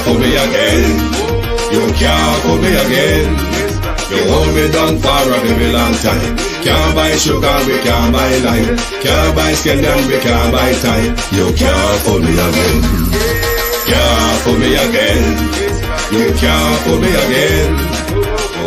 can't fool me again. You can't fool me again. You hold me down for a very long time. Can't buy sugar, we can't buy lime. Can't buy scallion, we can't buy time. You can't fool me again. Can't fool me again. You can't fool me again.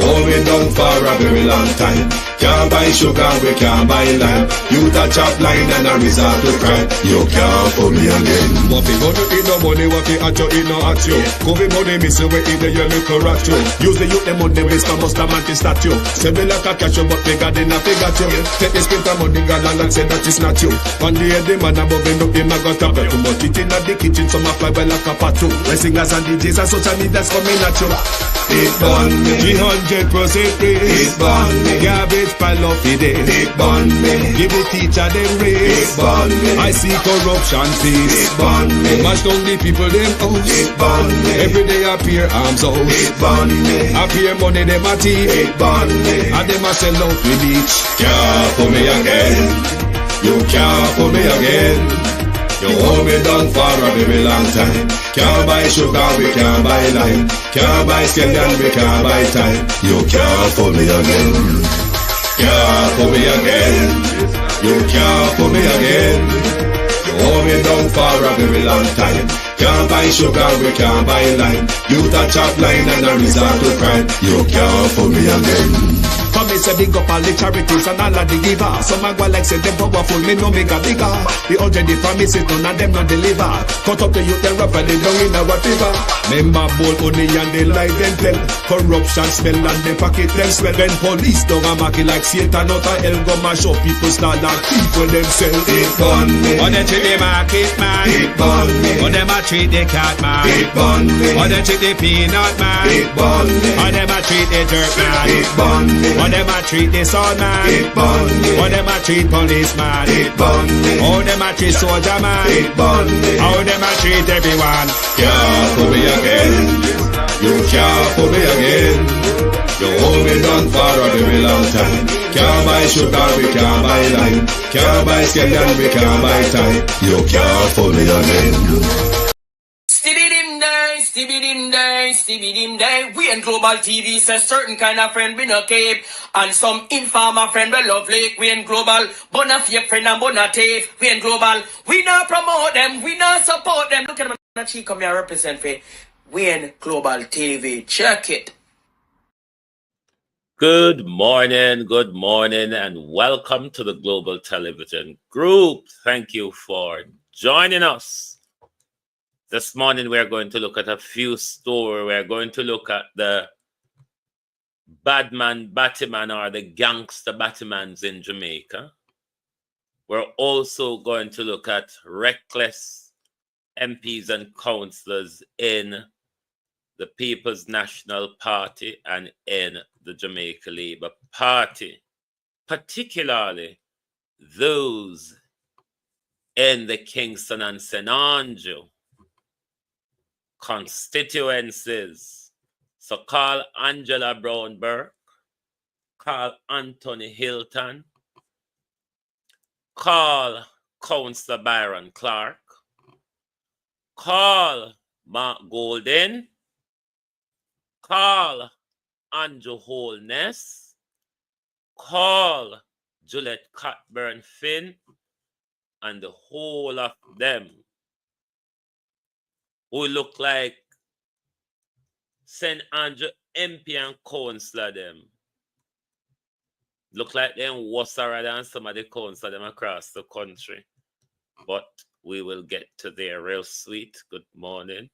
Hold me down for a very long time. Can't buy sugar, we can't buy lime. You touch up line and a resort to crime. You can't fool me again. What we gonna eat no money, what we at you, eat no at you. Covid money, miss you, we eat the your little rat you. Use the youth, the money, waste no must a man to statue. Say me like a catch you, but bigger than a figure you. Take the spit of money, girl, and say that it's not you. One day the man above him, look him, I got a bet. Too much it in the kitchen, some a fly well like a pat too. My singers and DJs and social media's coming at you. It burn me. 300% free. It burn me. Garbage pile of it. It burn me. Give the teacher them raise. It burn me. I see corruption fees. It burn me. Mash down the people them house. It burn me. Every day appear arms out. It burn me. Appear money them a thief. It burn me. And them a sell out with each. Can't fool me again. You can't fool me again. You hold me down for a very long time. Can't buy sugar, we can't buy lime. Can't buy scallion, we can't buy time. You can't fool me again. Can't fool me again. You can't fool me again. You hold me down for a very long time. Can't buy sugar, we can't buy lime. You touch up line and a resort to crime. You can't fool me again. Come me say big up all the charities and all of the givers. Some a go like say them powerful, me no make a bigger. The 100 promises, none of them no deliver. Cut up the youth, them rap and they down in our river. Member bold money and they lie them tell. Corruption smell and they pocket them swell. When police don't a market like Satan out of hell, go mash up people start like thief when them sell. It burn me. Or they treat the market man. It burn me. Or them a treat the cat man. It burn me. Or they treat the peanut man. It burn me. Or them a treat the dirt man. It burn me. Or them a treat the son man. It burn me. Or them a treat policeman. It burn me. Or them a treat soldier man. It burn me. How them a treat everyone. Can't fool me again. You can't fool me again. You hold me down for a very long time. Can't buy sugar, we can't buy lime. Can't buy scallion, we can't buy time. You can't fool me again. Stibby-dim day. We in Global TV says certain kind of friend be no cape. And some informer friend we love lake. We in Global, bona fake friend and bona tape. We in Global, we not promote them, we not support them. Look at them, that she come here represent for we in Global TV. Check it. Good morning, and welcome to the Global Television Group. Thank you for joining us. This morning, we're going to look at a few stories. We're going to look at the badman Batman or the gangster Batmans in Jamaica. We're also going to look at reckless MPs and councillors in the People's National Party and in the Jamaica Labour Party, particularly those in the Kingston and St. Andrew constituencies. So call Angela Brown Burke, call Anthony Hilton, call Councillor Byron Clark, call Mark Golden, call Andrew Holness, call Juliet Cockburn Finn, and the whole of them who look like St. Andrew MP and councillor them. Look like them worse than some of the councillor them across the country. But we will get to there real sweet. Good morning.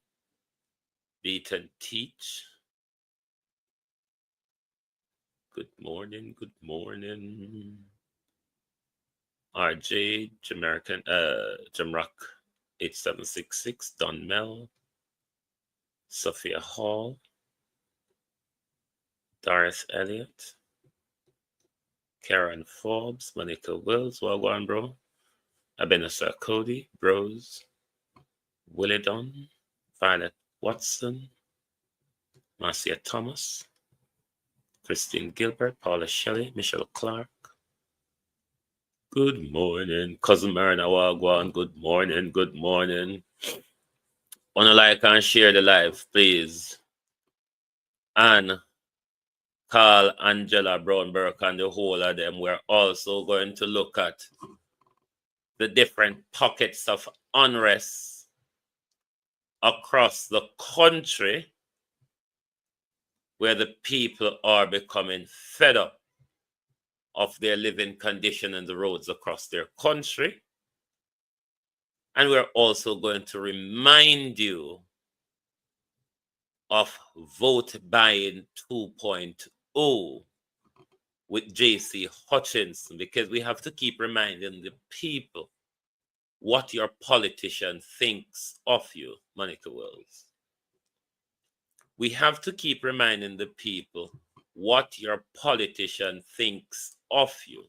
Beat and teach. Good morning. RJ, Jamrock 8766, Don Mel, Sophia Hall, Doris Elliott, Karen Forbes, Monica Wills, Wagwan Bro, Abenasa Cody, Bros, Willie Dunn, Violet Watson, Marcia Thomas, Christine Gilbert, Paula Shelley, Michelle Clark. Good morning, Cousin Marina Wagwan. Good morning. Wanna like and share the live, please. And Carl, Angela, Brown, Burke, and the whole of them. We're also going to look at the different pockets of unrest across the country where the people are becoming fed up of their living condition and the roads across their country. And we're also going to remind you of vote buying 2.0 with JC Hutchinson, because we have to keep reminding the people what your politician thinks of you, Monica Wells. We have to keep reminding the people what your politician thinks of you.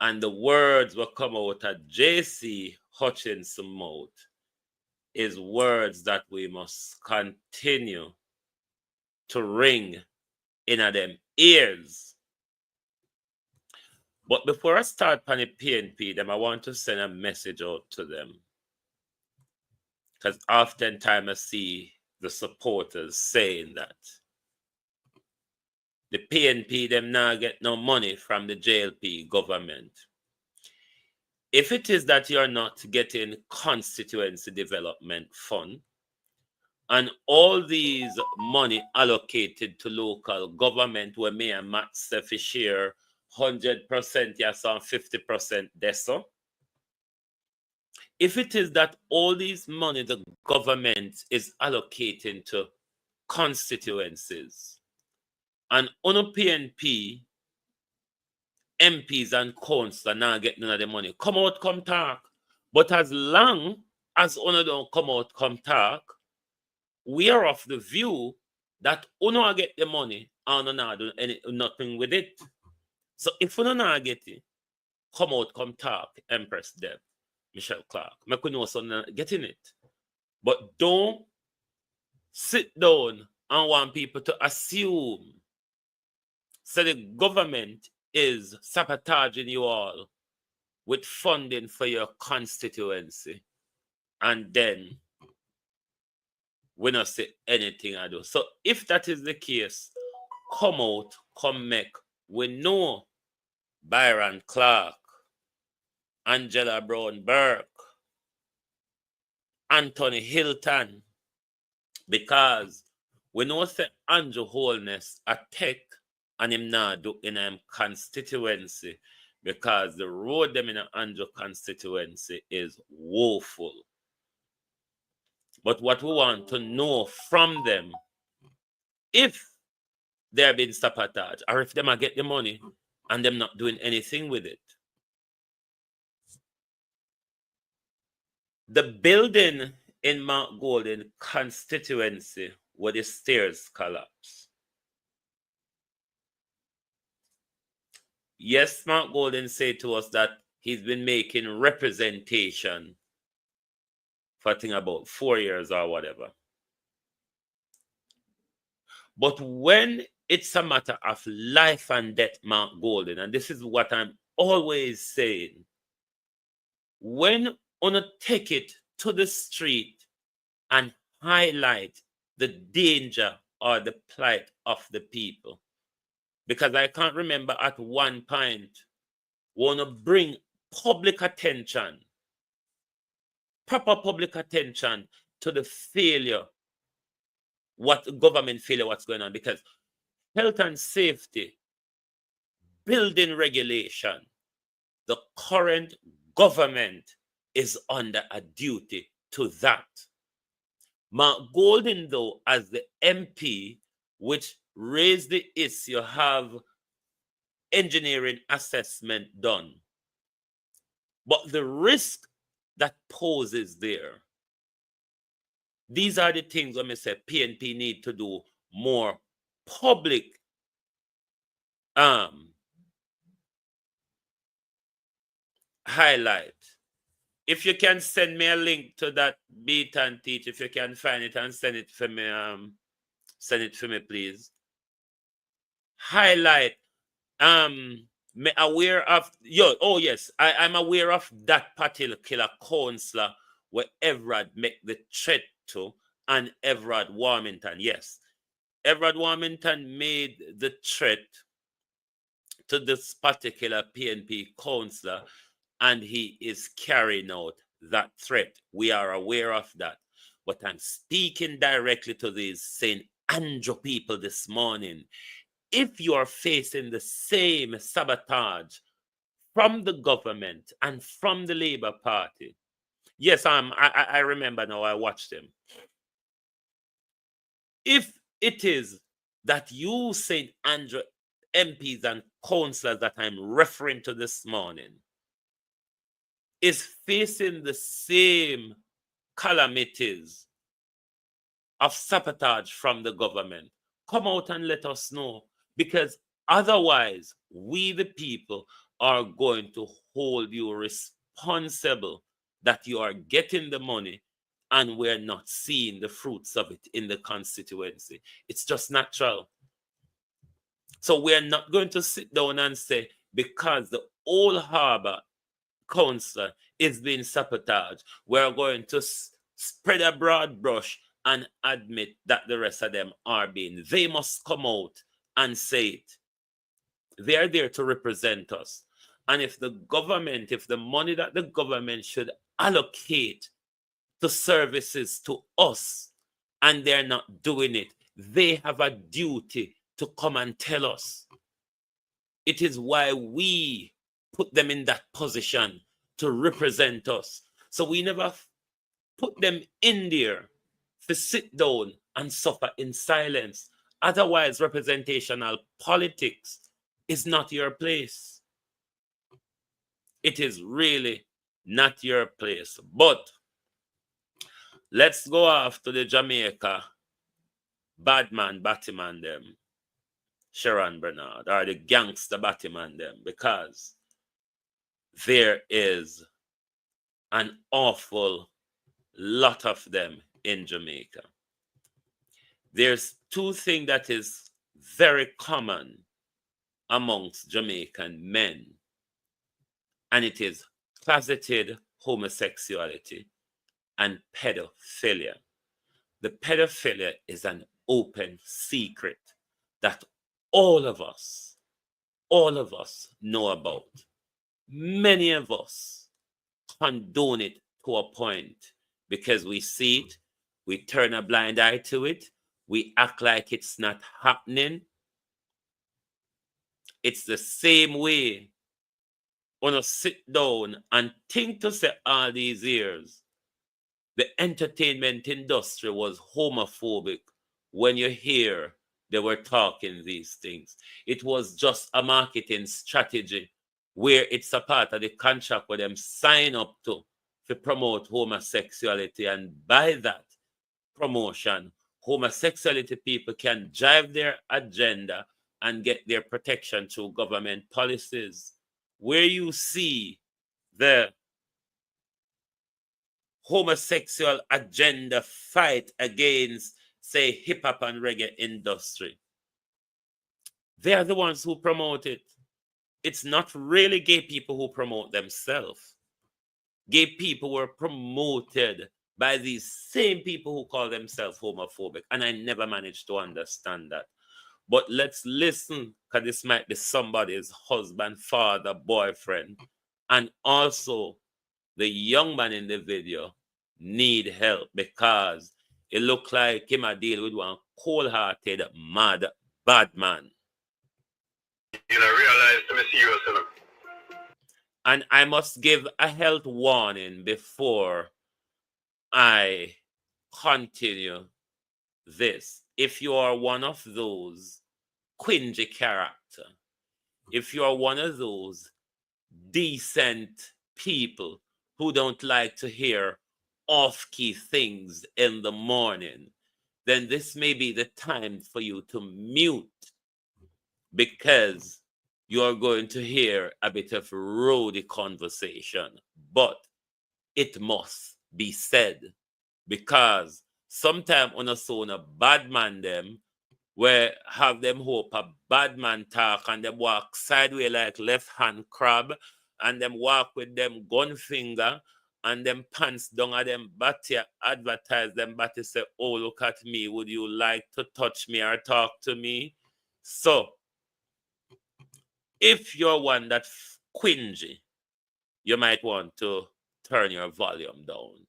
And the words will come out of JC Hutchinson mouth is words that we must continue to ring in them ears. But before I start on the PNP, I want to send a message out to them. Because oftentimes I see the supporters saying that the PNP, them now get no money from the JLP government. If it is that you're not getting constituency development fund and all these money allocated to local government where me and Matt Steffi share 100%, yes, on 50% deso. If it is that all these money the government is allocating to constituencies and on a PNP, MPs and councillors now get none of the money, come out, come talk. But as long as UNO don't come out, come talk, we are of the view that UNO get the money and UNO not do nothing with it. So if UNO not get it, come out, come talk, Empress Deb, Michelle Clark. Make we know so not getting it. But don't sit down and want people to assume so the government is sabotaging you all with funding for your constituency. And then we not say anything I do. So if that is the case, come out, come make. We know Byron Clark, Angela Brown Burke, Anthony Hilton, because we know say Andrew Holness a tech and him not do in him constituency because the road them in an Andrew constituency is woeful. But what we want to know from them, if they're being sabotaged or if them are get the money and them not doing anything with it. The building in Mount Golden constituency where the stairs collapse. Yes, Mount Golden said to us that he's been making representation for I think about 4 years or whatever. But when it's a matter of life and death, Mount Golden, and this is what I'm always saying, when you take it to the street and highlight the danger or the plight of the people, because I can't remember at one point, want to bring public attention, proper public attention to the failure, what government failure, what's going on, because health and safety, building regulation, the current government is under a duty to that. Mark Golden, though, as the MP, which raised the issue, have engineering assessment done. But the risk that poses there, these are the things when I say PNP need to do more public highlight. If you can send me a link to that Beat and Teach, if you can find it and send it for me, please. Highlight. Me aware of I'm aware of that particular councillor where Everard make the threat to, and Everard Warmington. Yes, Everard Warmington made the threat to this particular PNP councillor, and he is carrying out that threat. We are aware of that. But I'm speaking directly to these St. Andrew people this morning. If you are facing the same sabotage from the government and from the Labour Party, yes, I remember now, I watched them. If it is that you, St. Andrew MPs and councillors that I'm referring to this morning, is facing the same calamities of sabotage from the government, come out and let us know, because otherwise we the people are going to hold you responsible that you are getting the money and we're not seeing the fruits of it in the constituency. It's just natural. So we're not going to sit down and say, because the Old Harbour councillor is being sabotaged, we're going to spread a broad brush and admit that the rest of them are being. They must come out and say it. They are there to represent us. And if the government, if the money that the government should allocate to services to us, and they're not doing it, they have a duty to come and tell us. It is why we put them in that position to represent us. So we never put them in there to sit down and suffer in silence. Otherwise, representational politics is not your place. It is really not your place. But let's go off to the Jamaica badman, Batman them, Sharon Bernard, or the gangster Batman them, because there is an awful lot of them in Jamaica. There's two things that is very common amongst Jamaican men, and it is closeted homosexuality and pedophilia. The pedophilia is an open secret that all of us know about. Many of us condone it to a point because we see it, we turn a blind eye to it, we act like it's not happening. It's the same way when you sit down and think to say all these years, the entertainment industry was homophobic. When you hear they were talking these things, it was just a marketing strategy where it's a part of the contract where them sign up to promote homosexuality, and by that promotion, homosexuality people can drive their agenda and get their protection through government policies. Where you see the homosexual agenda fight against, say, hip-hop and reggae industry, they are the ones who promote it. It's not really gay people who promote themselves. Gay people were promoted by these same people who call themselves homophobic, and I never managed to understand that. But let's listen, because this might be somebody's husband, father, boyfriend, and also the young man in the video need help because it looked like him a deal with one cold-hearted, mad, bad man. You know, realize to me serious enough. And I must give a health warning before I continue this. If you are one of those cringy character, if you are one of those decent people who don't like to hear off-key things in the morning, then this may be the time for you to mute, because you are going to hear a bit of rowdy conversation, but it must be said, because sometimes on a son a bad man them, where have them hope a bad man talk and them walk sideways like left hand crab, and them walk with them gun finger, and them pants down at them body advertise them body say, oh, look at me, would you like to touch me or talk to me? So if you're one that's cringy, you might want to turn your volume down.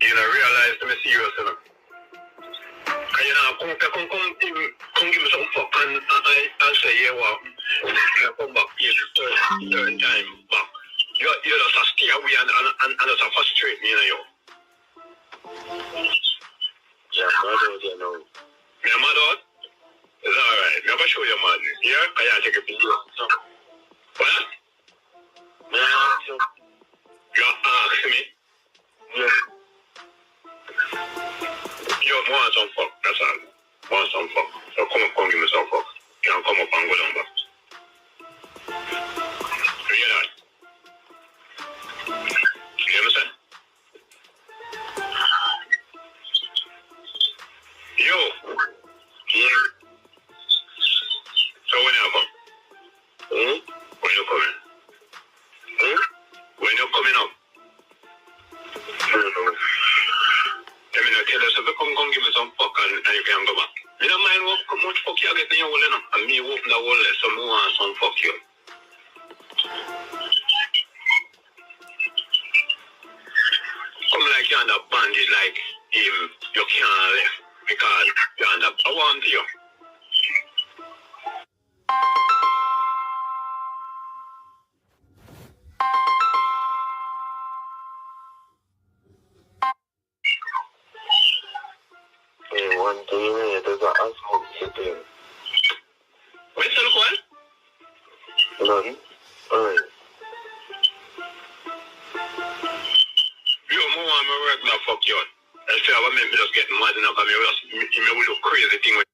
You know, realize to me serious, you know. And you know, come give me some fuck and I say, yeah, well, I come back here third time back. You just stay away and just frustrate me, you know, yo. Yeah, mad out, you know. You're mad out? It's alright. Never show your mad. Yeah? Can you take a picture? What? You ask me? Yeah. You want some fuck, that's all. Want some fuck. So come give me some fuck. You can come up and go down back. You hear that? You understand? Yo. Yeah. So when you come? When you coming? When you coming up? Let me tell you, so come give me some fuck and you can go back. You don't mind how much fuck you get in your hole, you know? And me open the hole, so I want some fuck you. Come like you're under bandage, like him, you can't left because you're under, I want you. One thing, there's an asshole sitting. Where's the one? None. Alright. You more want me regular fuck you. I say I want me just get mad enough and me will do crazy thing with.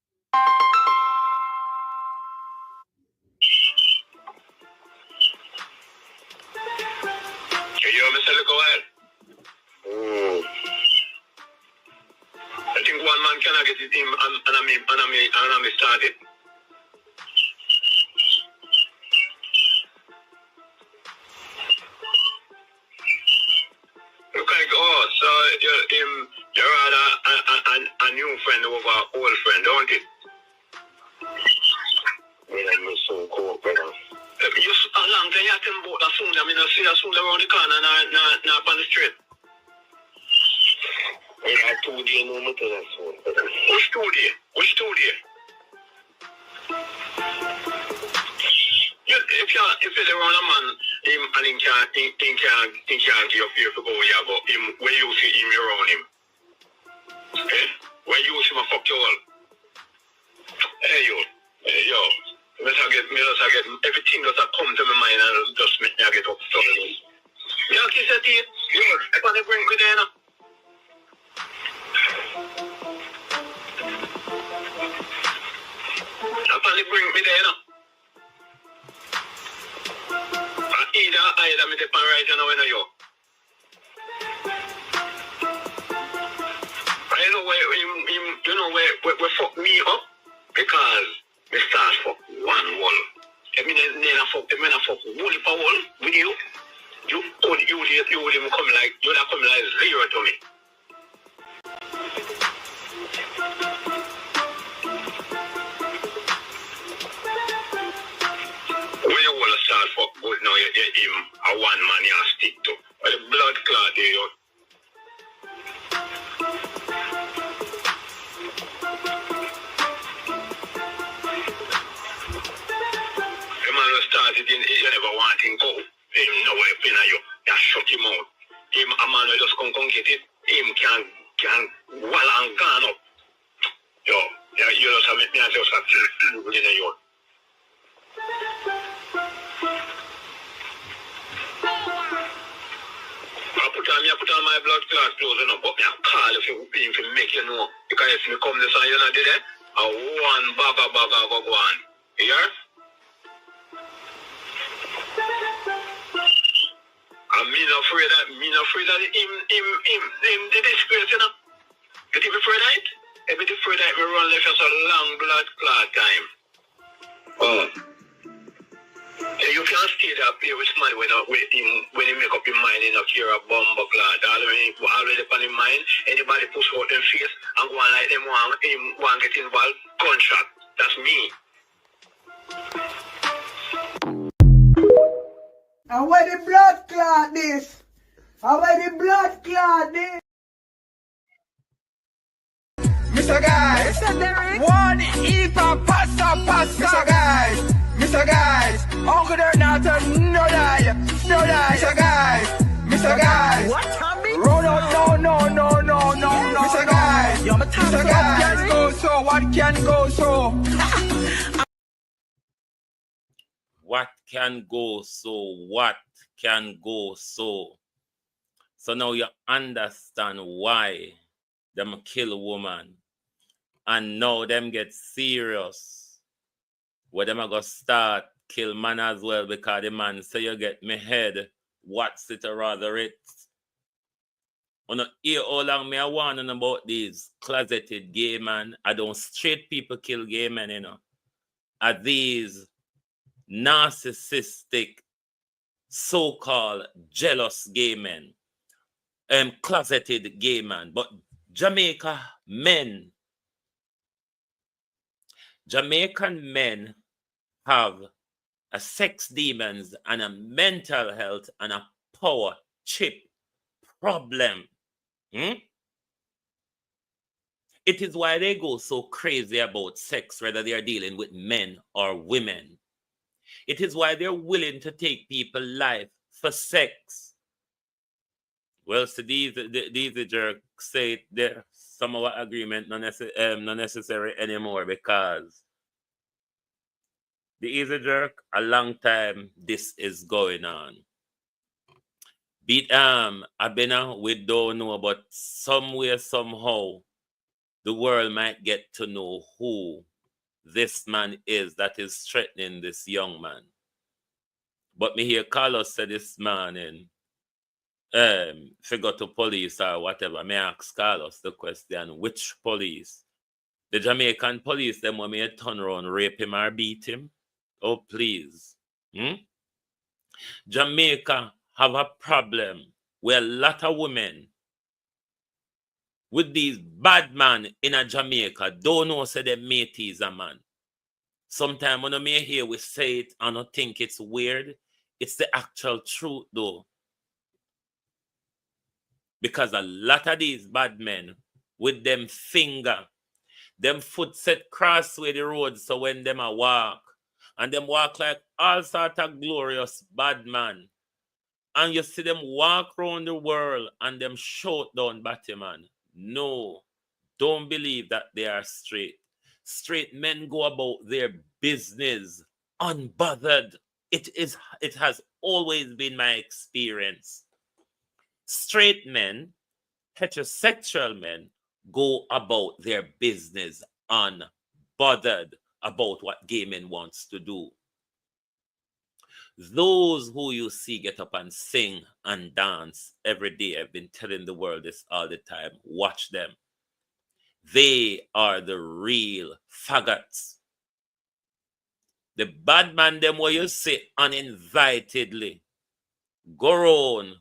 You hear me say look away? I think one man cannot get his team and me started. Look like, oh, so you're rather a new friend over an old friend, don't it? I'm so cool, brother. You a long time you tell me about that soon. I mean, I see that soon around the corner, not on the street. I have 2 days no matter that soon. Which 2 days? Which 2 days? If you're around a man, him and he can't give you fear to go where you go. Him when you see him around him. Okay? When you see him fuck you all. Hey yo. Me just get everything that come to my mind and just make me get up to me. Yeah, kiss it, yo, I want to bring me there now. Somebody bring me there now. Either me take my right now when you. I know where fuck me up because me start fuck one wall. I mean I fuck wall for wall with you. You would even come like you would have come like zero to me. When you want to start fuck good now, you him a one man you stick to. But the blood clot there, you. The man who started in, you never want him go. Him no way in you. You shut him out. Him a man who just come get it. Him can wall and gone up. Yo, you just have me just have to in you. I put on my blood clot clothes, you know, but I call if you make you know. Because if you come this and you know did it, a one bagger go on. You hear? I'm afraid that him the disgrace, you know. You think afraid of it? If you afraid that we run left us a long blood clot time. Oh. You can't stay there play with somebody when he make up your mind, he not care a bomb clot. Already upon his mind, anybody push out their face and go on like them want get involved, contract. That's me. And where the blood clot this? And where the blood clot this? Mr. Guys, one hip-hop pasta, Mr. Guys, Uncle Norton, no die, Mr. Guys, what happened? Roll out, no, Mr. Guys, Mr. Guys, what can go so? What can go so? What can go so? So now you understand why them kill a woman. And now them get serious. Where them are going to start kill man as well because the man say you get me head. What's it or rather it? On a hear how long me I warning about these closeted gay men. I don't straight people kill gay men, you know. Are these narcissistic, so-called jealous gay men. Closeted gay men. But Jamaican men have a sex demons and a mental health and a power chip problem. It is why they go so crazy about sex, whether they are dealing with men or women. It is why they're willing to take people's life for sex. Well, so these jerks say they're some of our agreement not necessary anymore because the easy jerk, a long time this is going on. We don't know, but somewhere, somehow, the world might get to know who this man is that is threatening this young man. But me hear Carlos say this morning, if you go to police or whatever, me ask Carlos the question, which police? The Jamaican police, them want me to turn around, rape him or beat him? Oh, please. Jamaica have a problem where a lot of women with these bad men in a Jamaica don't know say their mate is a man. Sometimes when I hear we say it and I think it's weird, it's the actual truth though. Because a lot of these bad men with them finger, them foot set crossway the road so when them a walk, and them walk like all sort of glorious bad man. And you see them walk around the world and them shout down Batman. No, don't believe that they are straight. Straight men go about their business unbothered. It has always been my experience. Straight men, heterosexual men, go about their business unbothered about what gay men wants to do. Those who you see get up and sing and dance every day, I've been telling the world this all the time, watch them. They are the real faggots. The bad man, them where you see uninvitedly, go round,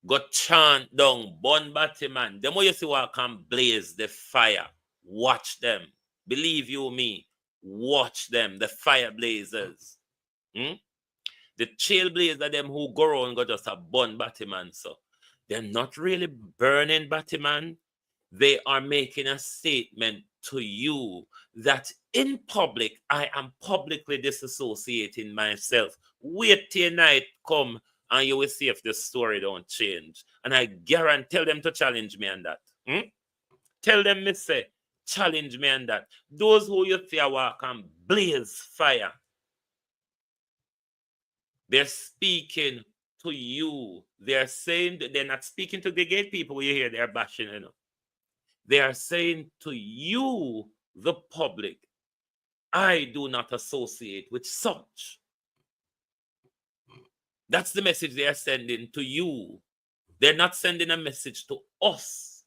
go chant down, burn Batman, them where you see what can blaze the fire, watch them. Believe you me, watch them, the fire blazers. The trailblazer them who go around go just a burn Batman. So they're not really burning Batman. They are making a statement to you that in public, I am publicly disassociating myself. Wait till night come and you will see if the story don't change. And I guarantee them to challenge me on that. Tell them, me say, challenge me on that. Those who you fear walk and blaze fire. They're speaking to you. They're saying that they're not speaking to the gay people you hear they're bashing, you know. They are saying to you, the public, I do not associate with such. That's the message they are sending to you. They're not sending a message to us.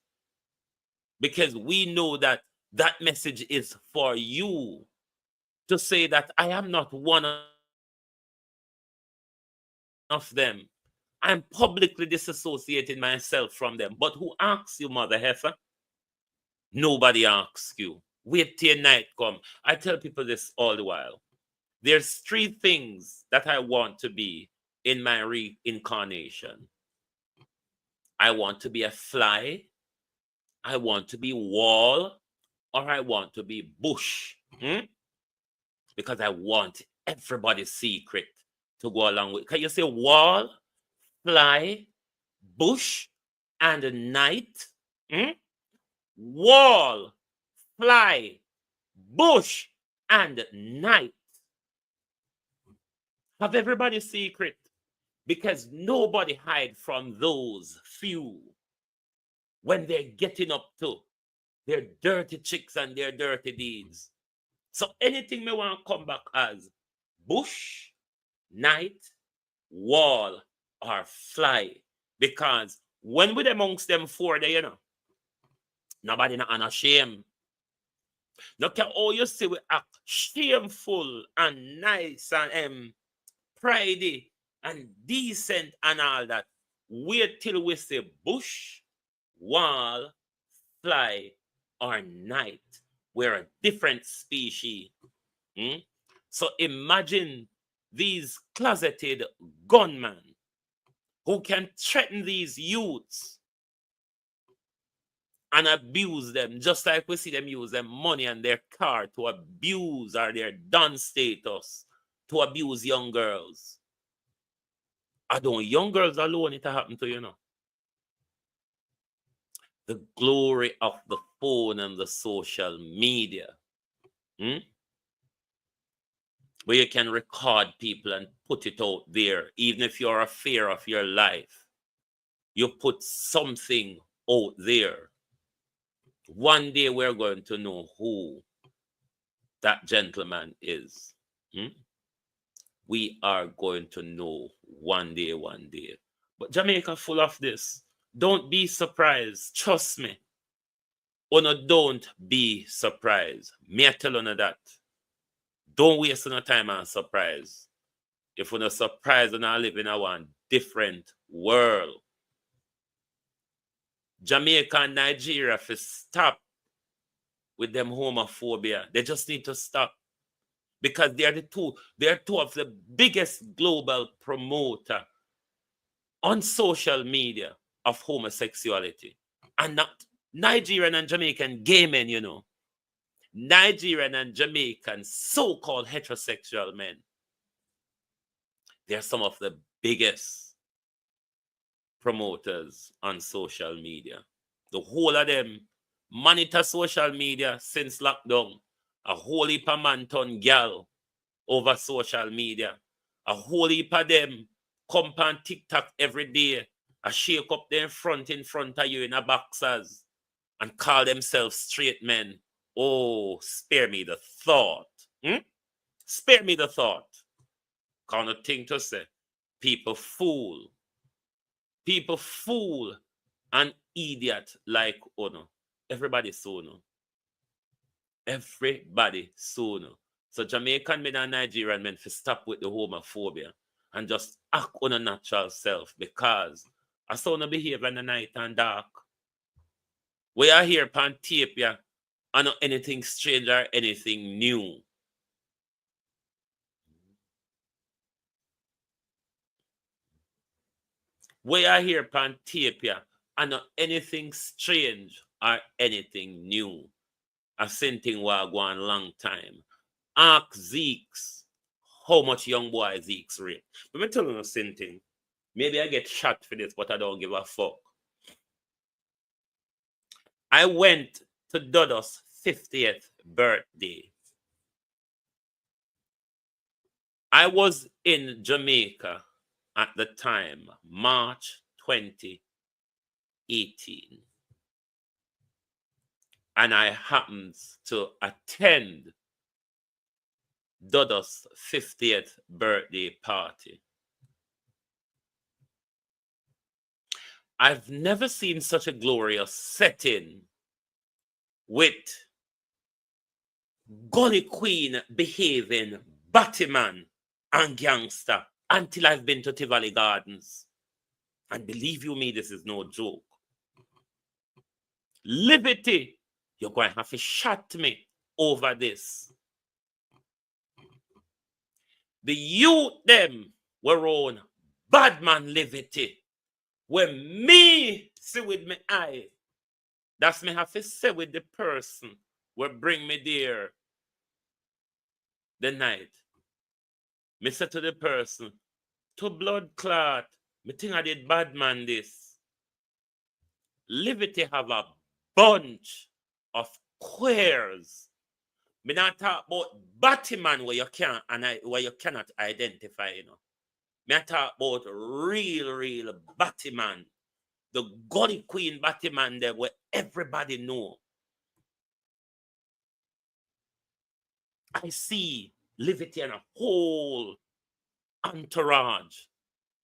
Because we know that that message is for you to say that I am not one of of them. I'm publicly disassociating myself from them. But who asks you, mother heifer? Nobody asks you. Wait till night come. I tell people this all the while. There's 3 things that I want to be in my reincarnation. I want to be a fly, I want to be wall, or I want to be bush. Because I want everybody's secret to go along with. Can you say wall, fly, bush, and night? Wall, fly, bush, and night. Have everybody's secret, because nobody hide from those few when they're getting up to their dirty tricks and their dirty deeds. So anything me want to come back as bush, night, wall, or fly, because when we amongst them 4 there, nobody not unashamed. Look at all you see we act shameful and nice and pridey and decent and all that. Wait till we say bush, wall, fly, or night. We're a different species. So imagine these closeted gunmen who can threaten these youths and abuse them, just like we see them use their money and their car to abuse, or their Don status to abuse young girls. I don't young girls alone it happen to, The glory of the phone and the social media. Where you can record people and put it out there, even if you're afraid of your life. You put something out there. One day we're going to know who that gentleman is. We are going to know one day. But Jamaica full of this. Don't be surprised. Trust me. Don't be surprised. Me I tell you that. Don't waste no time on surprise. If you're not surprised, you're not living in one different world. Jamaica and Nigeria have to stop with them homophobia. They just need to stop. Because they are two of the biggest global promoter on social media of homosexuality. And not Nigerian and Jamaican gay men, Nigerian and Jamaican so-called heterosexual men. They're some of the biggest promoters on social media. The whole of them monitor social media since lockdown. A whole heap of man turn gal over social media. A whole heap of them come on TikTok every day. I shake up their front in front of you in a boxers and call themselves straight men. Oh, spare me the thought. Spare me the thought. Kind of thing to say. People fool and idiot like Ono. Everybody so no. Everybody so no. So Jamaican men and Nigerian men to stop with the homophobia and just act on a natural self, because I saw no behavior in the night and dark. We are here pan tape, yeah, and not anything strange or anything new. We are here pan tape, yeah, and not anything strange or anything new. I've seen things will go on a long time. Ask Zeeks how much young boy Zeeks rate. Let me tell you something. Maybe I get shot for this, but I don't give a fuck. I went to Dodo's 50th birthday. I was in Jamaica at the time, March 2018. And I happened to attend Dodo's 50th birthday party. I've never seen such a glorious setting with Gully Queen behaving Batman and gangster until I've been to Tivoli Gardens. And believe you me, this is no joke. Liberty, you're going to have to shut me over this. The youth them were on bad man liberty. When me see with my eye, that's me have to say with the person will bring me there the night. Me say to the person, to blood clot, me think I did bad man this. Liberty have a bunch of queers. Me not talk about Batman where you can't where you cannot identify, you know. Me talk about real Batman. The Gully Queen Batman there where everybody know. I see Liberty and a whole entourage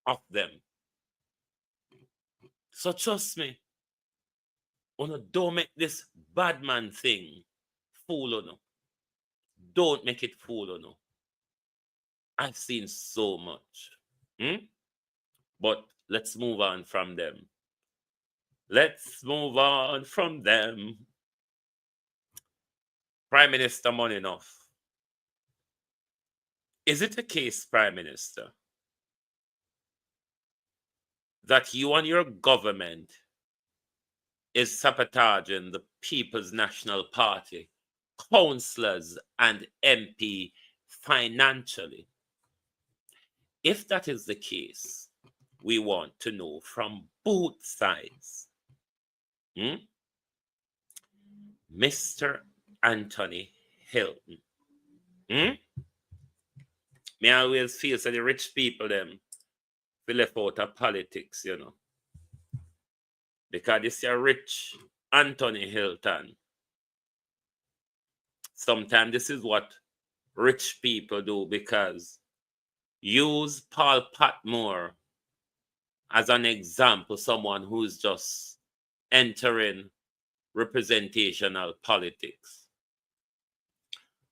of them. So trust me, don't make this bad man thing fool or no. Don't make it fool or no. I've seen so much. But let's move on from them. Let's move on from them. Prime Minister money enough. Is it a case, Prime Minister, that you and your government is sabotaging the People's National Party, councillors and MP financially? If that is the case, we want to know from both sides. Mr. Anthony Hilton. Me always feel so the rich people them we left out of politics, you know. Because this is rich Anthony Hilton. Sometimes this is what rich people do, because use Paul Patmore as an example, someone who's just entering representational politics.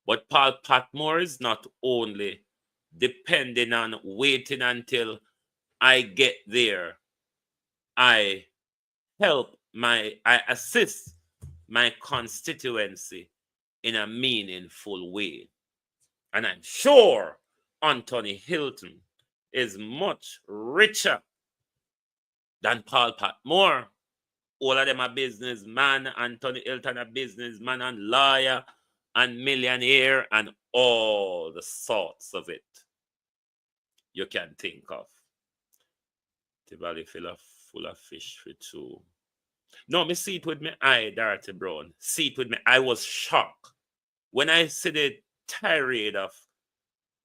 But Paul Patmore is not only depending on waiting until I get there, I assist my constituency in a meaningful way. And I'm sure Anthony Hilton is much richer than Paul Patmore. All of them are businessman. Anthony Hilton a businessman and lawyer and millionaire and all the sorts of it you can think of. The valley full of fish for two. No, me see it with my eye, Dorothy Brown. See it with me. I was shocked when I see the tirade of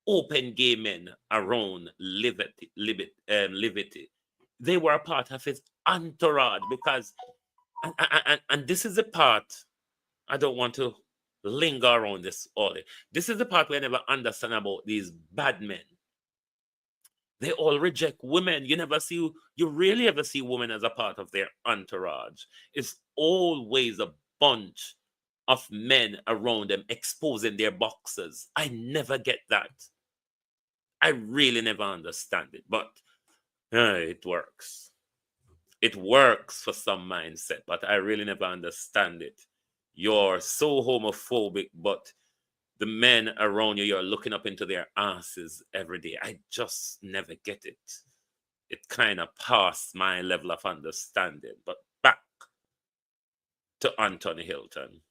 open gay men around Liberty. They were a part of his entourage, because, and this is the part I don't want to linger around this all day. This is the part we never understand about these bad men. They all reject women. You rarely ever see women as a part of their entourage. It's always a bunch of men around them exposing their boxes. I never get that. I really never understand it, but it works. It works for some mindset, but I really never understand it. You're so homophobic, but the men around you, you're looking up into their asses every day. I just never get it. It kind of passed my level of understanding. But back to Anthony Hilton.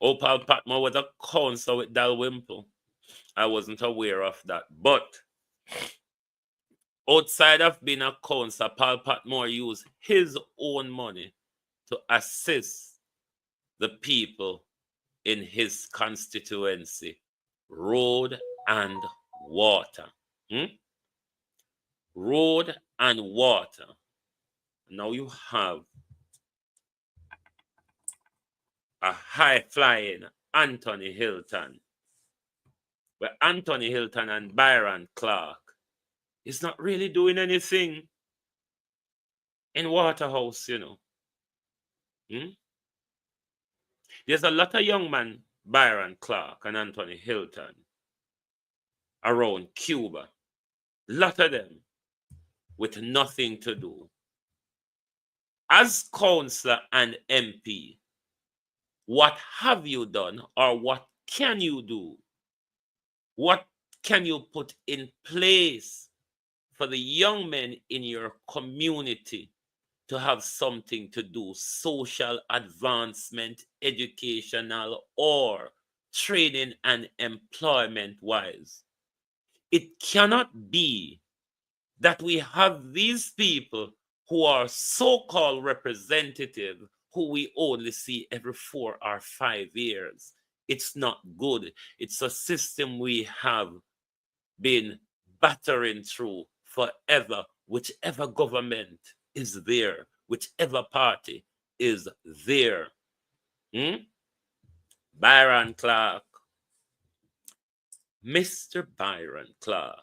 Paul Patmore was a councillor with Dalrymple. I wasn't aware of that. But outside of being a councillor, Paul Patmore used his own money to assist the people in his constituency, road and water. Road and water. Now you have a high-flying Anthony Hilton, where Anthony Hilton and Byron Clark is not really doing anything in Waterhouse, you know. There's a lot of young men Byron Clark and Anthony Hilton around Cuba. Lot of them with nothing to do. As councillor and MP, what have you done or what can you do? What can you put in place for the young men in your community to have something to do, social advancement, educational, or training and employment wise? It cannot be that we have these people who are so-called representative who we only see every 4 or 5 years. It's not good. It's a system we have been battering through forever, whichever government is there, whichever party is there. Byron Clark, Mr. Byron Clark.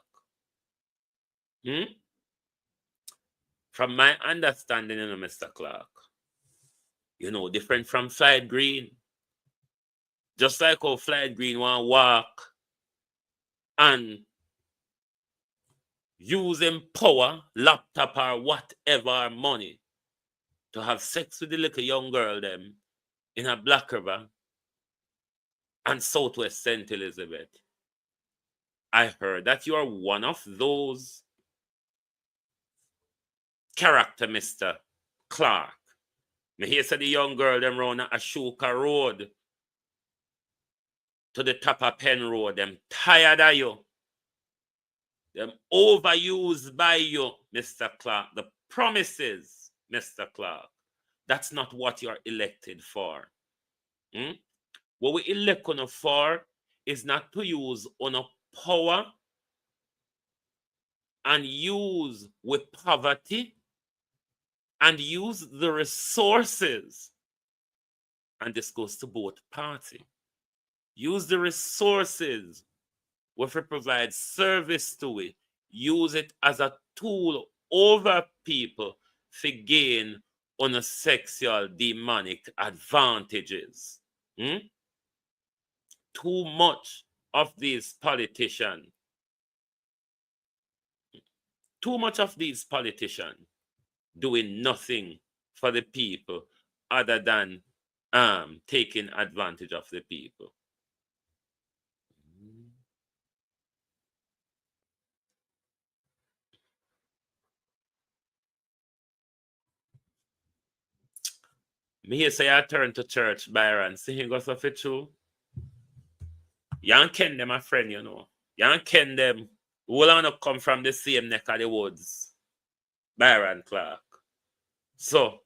From my understanding, Mr. Clark, different from Flight Green. Just like how Flight Green want to walk and using power, laptop or whatever money to have sex with the little young girl them in a Black River and Southwest St. Elizabeth. I heard that you are one of those character, Mr. Clark. Me hear say the young girl them round Ashoka Road to the top of Penn Road. Them tired of you. Them overused by you, Mr. Clark. The promises, Mr. Clark. That's not what you're elected for. What we elect on for is not to use on a power and use with poverty and use the resources. And this goes to both parties. Use the resources if we provide service to it. Use it as a tool over people to gain on a sexual demonic advantages. Too much of these politicians doing nothing for the people other than taking advantage of the people. Me here say I turn to church, Byron. See him go so fit true. You and Ken them a friend, You and Ken them will not come from the same neck of the woods. Byron Clark. So,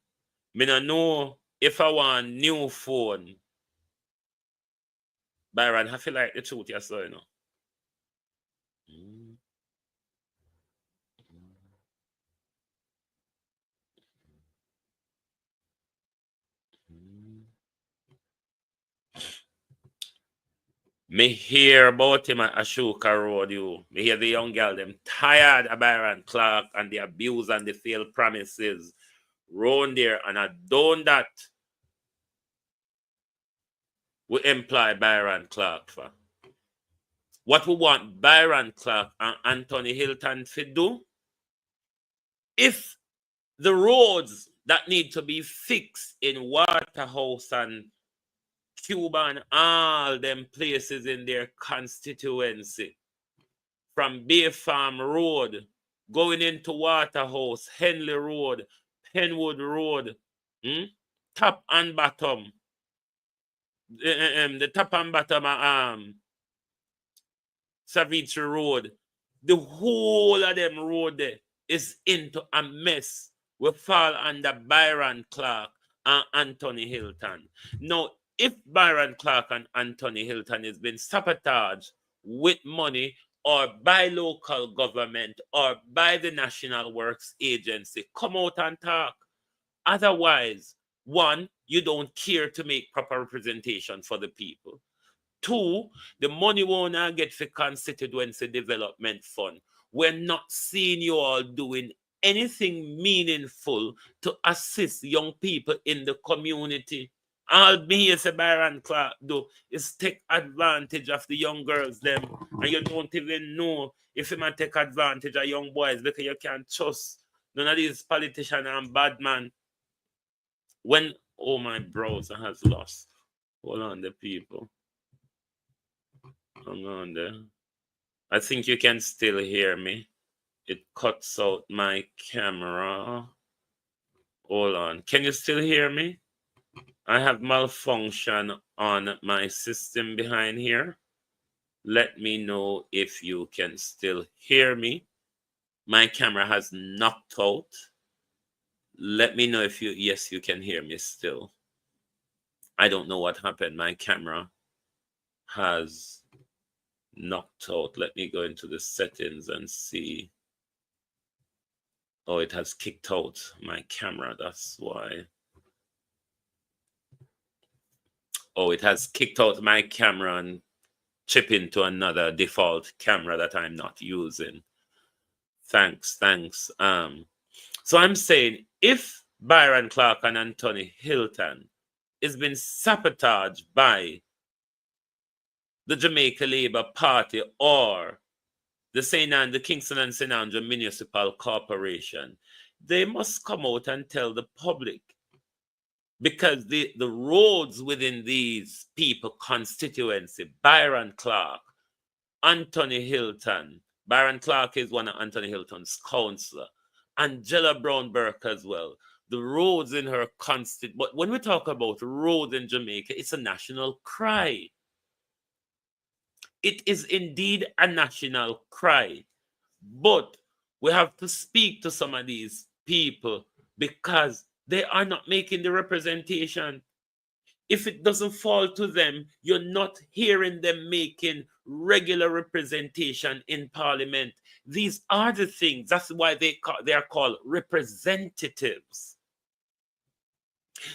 me no know if I want new phone. Byron, I feel like the truth you saw, Me hear about him at Ashoka Road, Me hear the young girl, them tired of Byron Clark and the abuse and the failed promises round there, and I done that. We employ Byron Clark for. What we want Byron Clark and Anthony Hilton to do, if the roads that need to be fixed in Waterhouse and Cuba and all them places in their constituency, from Bay Farm Road, going into Waterhouse, Henley Road, Penwood Road, top and bottom, the top and bottom Savitri Road, the whole of them road there is into a mess. We fall under Byron Clark and Anthony Hilton. Now, if Byron Clark and Anthony Hilton has been sabotaged with money or by local government or by the National Works Agency, come out and talk. Otherwise, one, you don't care to make proper representation for the people. Two, the money won't get for Constituency Development Fund. We're not seeing you all doing anything meaningful to assist young people in the community. All me say Byron Clark do is take advantage of the young girls them, and you don't even know if you might take advantage of young boys because you can't trust none of these politicians and bad man. When my browser has lost. Hold on the people. Hang on there. I think you can still hear me. It cuts out my camera. Hold on. Can you still hear me? I have malfunction on my system behind here. Let me know if you can still hear me. My camera has knocked out. Let me know if yes, you can hear me still. I don't know what happened. My camera has knocked out. Let me go into the settings and see. Oh, it has kicked out my camera. That's why. Oh, it has kicked out my camera and chip into another default camera that I'm not using. Thanks. So I'm saying if Byron Clark and Anthony Hilton is been sabotaged by the Jamaica Labour Party or the Kingston and St. Andrew Municipal Corporation, they must come out and tell the public, because the roads within these people constituency, Byron Clark, Anthony Hilton, Byron Clark is one of Anthony Hilton's councillor, Angela Brown Burke as well. The roads in her but when we talk about roads in Jamaica, it's a national cry. It is indeed a national cry. But we have to speak to some of these people because they are not making the representation. If it doesn't fall to them, you're not hearing them making regular representation in Parliament. These are the things. That's why they are called representatives.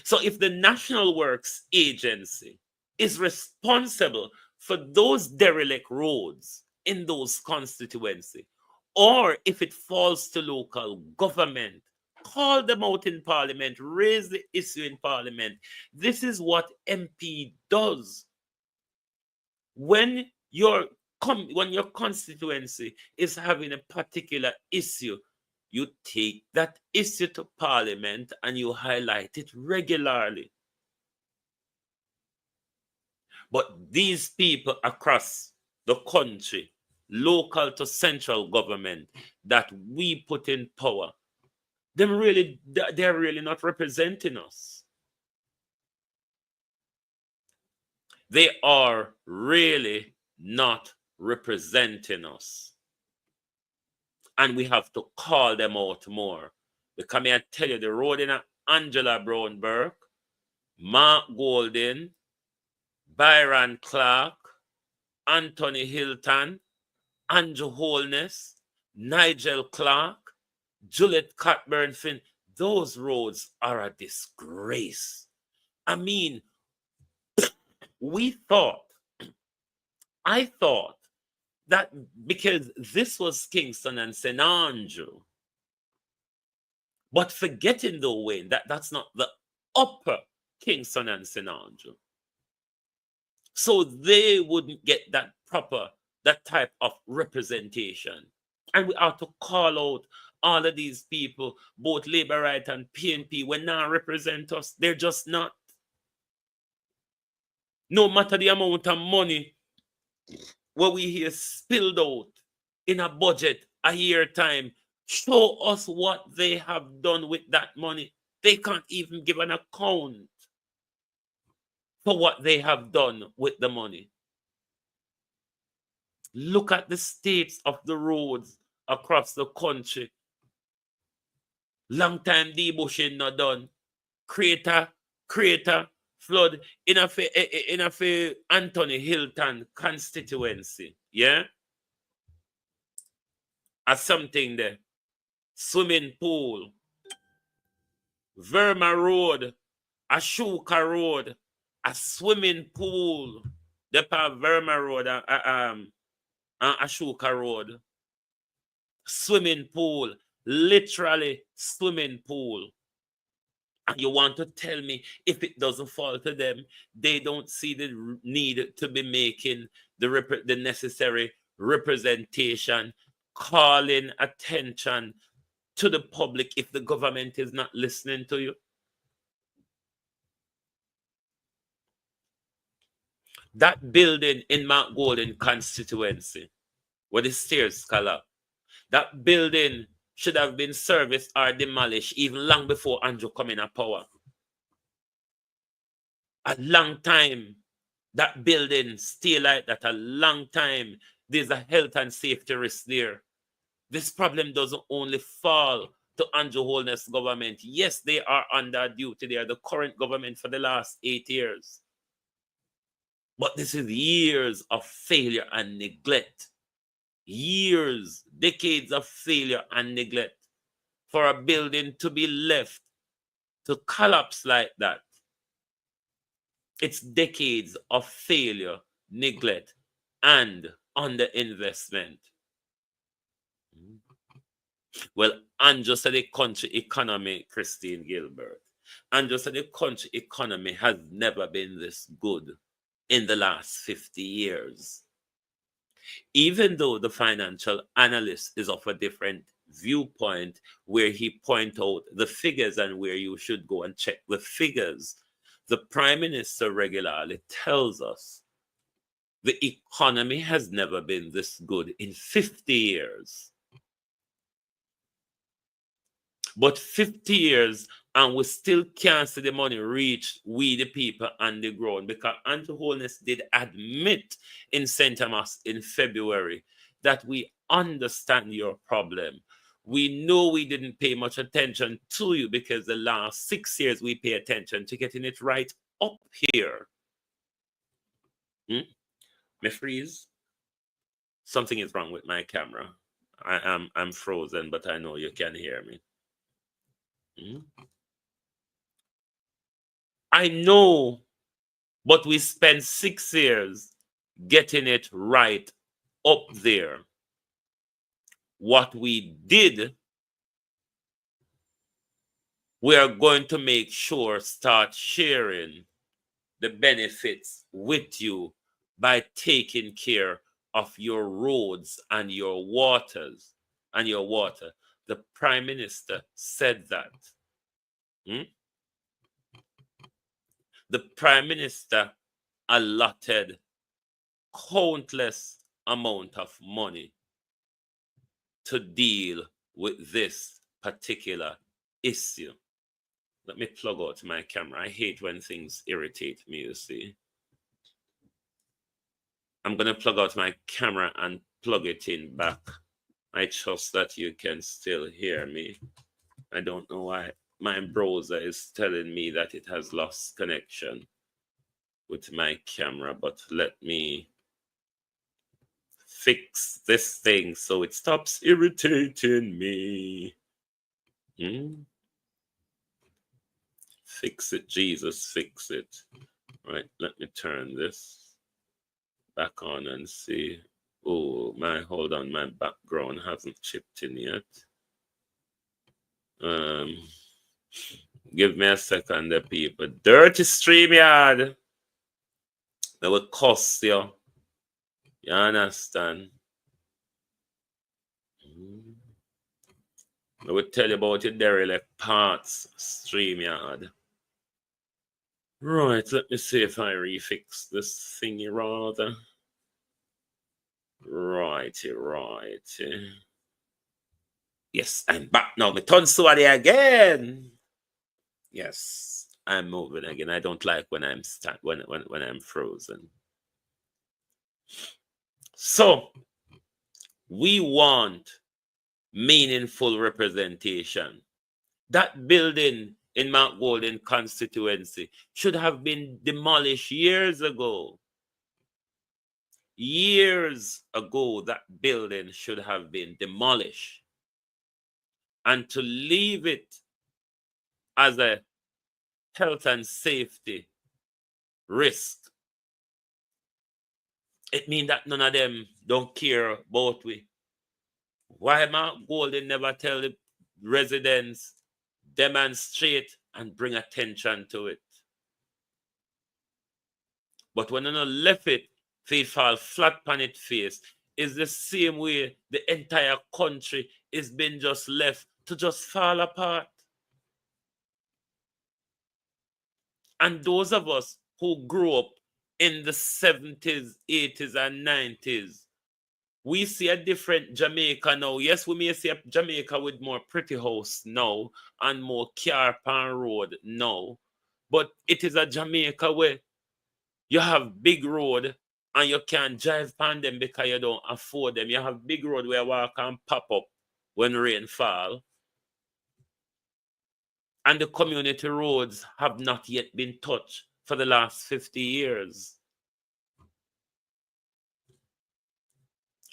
So if the National Works Agency is responsible for those derelict roads in those constituencies, or if it falls to local government, call them out in Parliament, raise the issue in Parliament. This is what MP does. When your constituency is having a particular issue, you take that issue to Parliament and you highlight it regularly. But these people across the country, local to central government, that we put in power, they're really not representing us. They are really not representing us. And we have to call them out more. Because I tell you, the road in Angela Brown Burke, Mark Golden, Byron Clark, Anthony Hilton, Andrew Holness, Nigel Clark, Juliet Cockburn Finn, those roads are a disgrace. I mean, I thought that because this was Kingston and St. Andrew, but forgetting though, Wayne, that's not the upper Kingston and St. Andrew. So they wouldn't get that type of representation. And we have to call out all of these people, both Labour Right and PNP, when now represent us. They're just not. No matter the amount of money what we hear spilled out in a budget a year time, show us what they have done with that money. They can't even give an account for what they have done with the money. Look at the states of the roads across the country. Long time debushing not done. Crater, flood in a Anthony Hilton constituency. Yeah? As something there. Swimming pool. Verma Road. Ashoka Road. A swimming pool. The Verma Road. Ashoka Road. Swimming pool. Literally swimming pool. And you want to tell me if it doesn't fall to them, they don't see the need to be making the necessary representation, calling attention to the public if the government is not listening to you? That building in Mount Golden constituency where the stairs collapsed, that building should have been serviced or demolished even long before Andrew come in power. A long time, that building stay like that, a long time. There's a health and safety risk there. This problem doesn't only fall to Andrew Holness government. Yes, they are under duty. They are the current government for the last 8 years. But this is years of failure and neglect. Years, decades of failure and neglect for a building to be left to collapse like that. It's decades of failure, neglect, and underinvestment. Well, Andrew said the country economy, Christine Gilbert, Andrew said the country economy has never been this good in the last 50 years. Even though the financial analyst is of a different viewpoint, where he point out the figures and where you should go and check the figures, the Prime Minister regularly tells us the economy has never been this good in 50 years. But 50 years and we still can't see the money reach we the people on the ground, because Andrew Holness did admit in St. Thomas in February that we understand your problem. We know we didn't pay much attention to you because the last 6 years we pay attention to getting it right up here. Me freeze? Something is wrong with my camera. I'm frozen, but I know you can hear me. I know, but we spent 6 years getting it right up there. What we did, we are going to make sure start sharing the benefits with you by taking care of your roads and your waters and your water. The Prime Minister said that. The Prime Minister allotted countless amount of money to deal with this particular issue. Let me plug out my camera. I hate when things irritate me, you see. I'm going to plug out my camera and plug it in back. I trust that you can still hear me. I don't know why my browser is telling me that it has lost connection with my camera, but let me fix this thing so it stops irritating me. Fix it, Jesus, fix it. Right, let me turn this back on and see. Oh, hold on, my background hasn't chipped in yet. Give me a second, the people. Dirty StreamYard. That will cost you. You understand? I will tell you about your derelict parts, StreamYard. Right, let me see if I refix this thingy rather. Righty. Yes, I'm back now. My tongue sweaty again. Yes, I'm moving again. I don't like when I'm when I'm frozen. So we want meaningful representation. That building in Mount Golden constituency should have been demolished years ago. Years ago, that building should have been demolished. And to leave it as a health and safety risk, it means that none of them don't care about we. Why Mount Golden never tell the residents demonstrate and bring attention to it. But when you left it, it fall flat on its face, is the same way the entire country is being just left to just fall apart. And those of us who grew up in the 70s, 80s, and 90s, we see a different Jamaica now. Yes, we may see a Jamaica with more pretty house now and more car pan road now. But it is a Jamaica where you have big road and you can't drive pan them because you don't afford them. You have big road where walk and pop up when rain fall. And the community roads have not yet been touched for the last 50 years.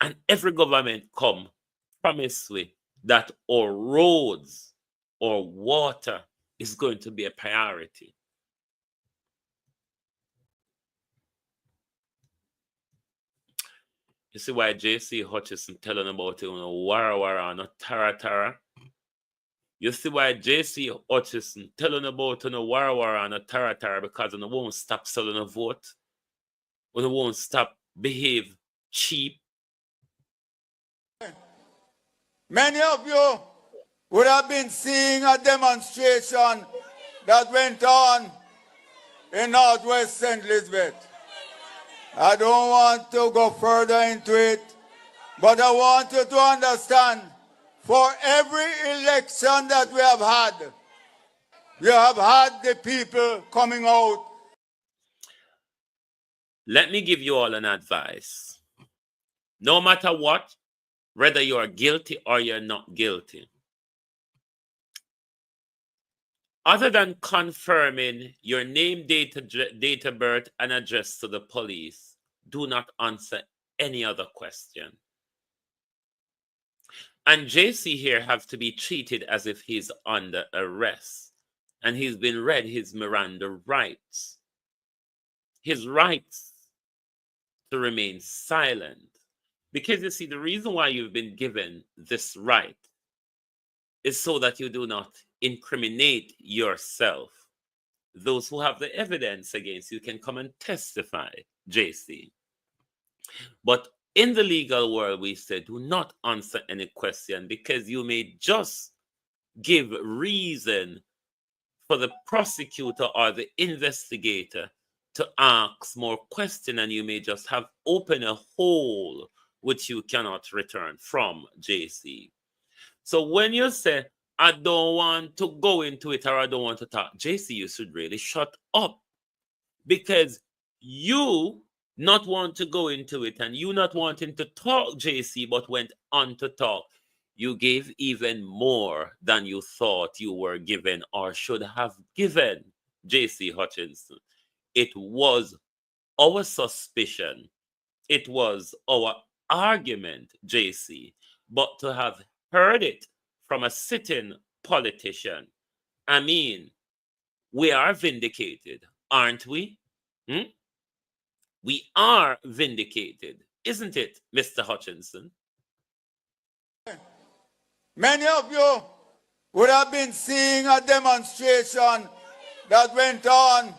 And every government come promise we that our roads or water is going to be a priority. You see why J.C. Hutchison telling about it on a wara and a tara. You see why J.C. Hutchison telling about on a wara and a tara because they won't stop selling a vote. When they won't stop behave cheap. Many of you would have been seeing a demonstration that went on in Northwest St. Elizabeth. I don't want to go further into it, but I want you to understand, for every election that we have had the people coming out. Let me give you all an advice. No matter what, whether you are guilty or you're not guilty, other than confirming your name, date of birth, and address to the police, do not answer any other question. And JC here has to be treated as if he's under arrest. And he's been read his Miranda rights. His rights to remain silent. Because you see, the reason why you've been given this right is so that you do not incriminate yourself. Those who have the evidence against you can come and testify, JC. But in the legal world, we say, do not answer any question because you may just give reason for the prosecutor or the investigator to ask more questions, and you may just have opened a hole which you cannot return from, JC. So when you say, I don't want to go into it or I don't want to talk, JC, you should really shut up. Because you not want to go into it and you not wanting to talk, JC, but went on to talk, you gave even more than you thought you were given or should have given, JC Hutchinson. It was our suspicion. It was our argument, JC, but to have heard it from a sitting politician, I mean, we are vindicated, aren't we? We are vindicated, isn't it, Mr. Hutchinson? Many of you would have been seeing a demonstration that went on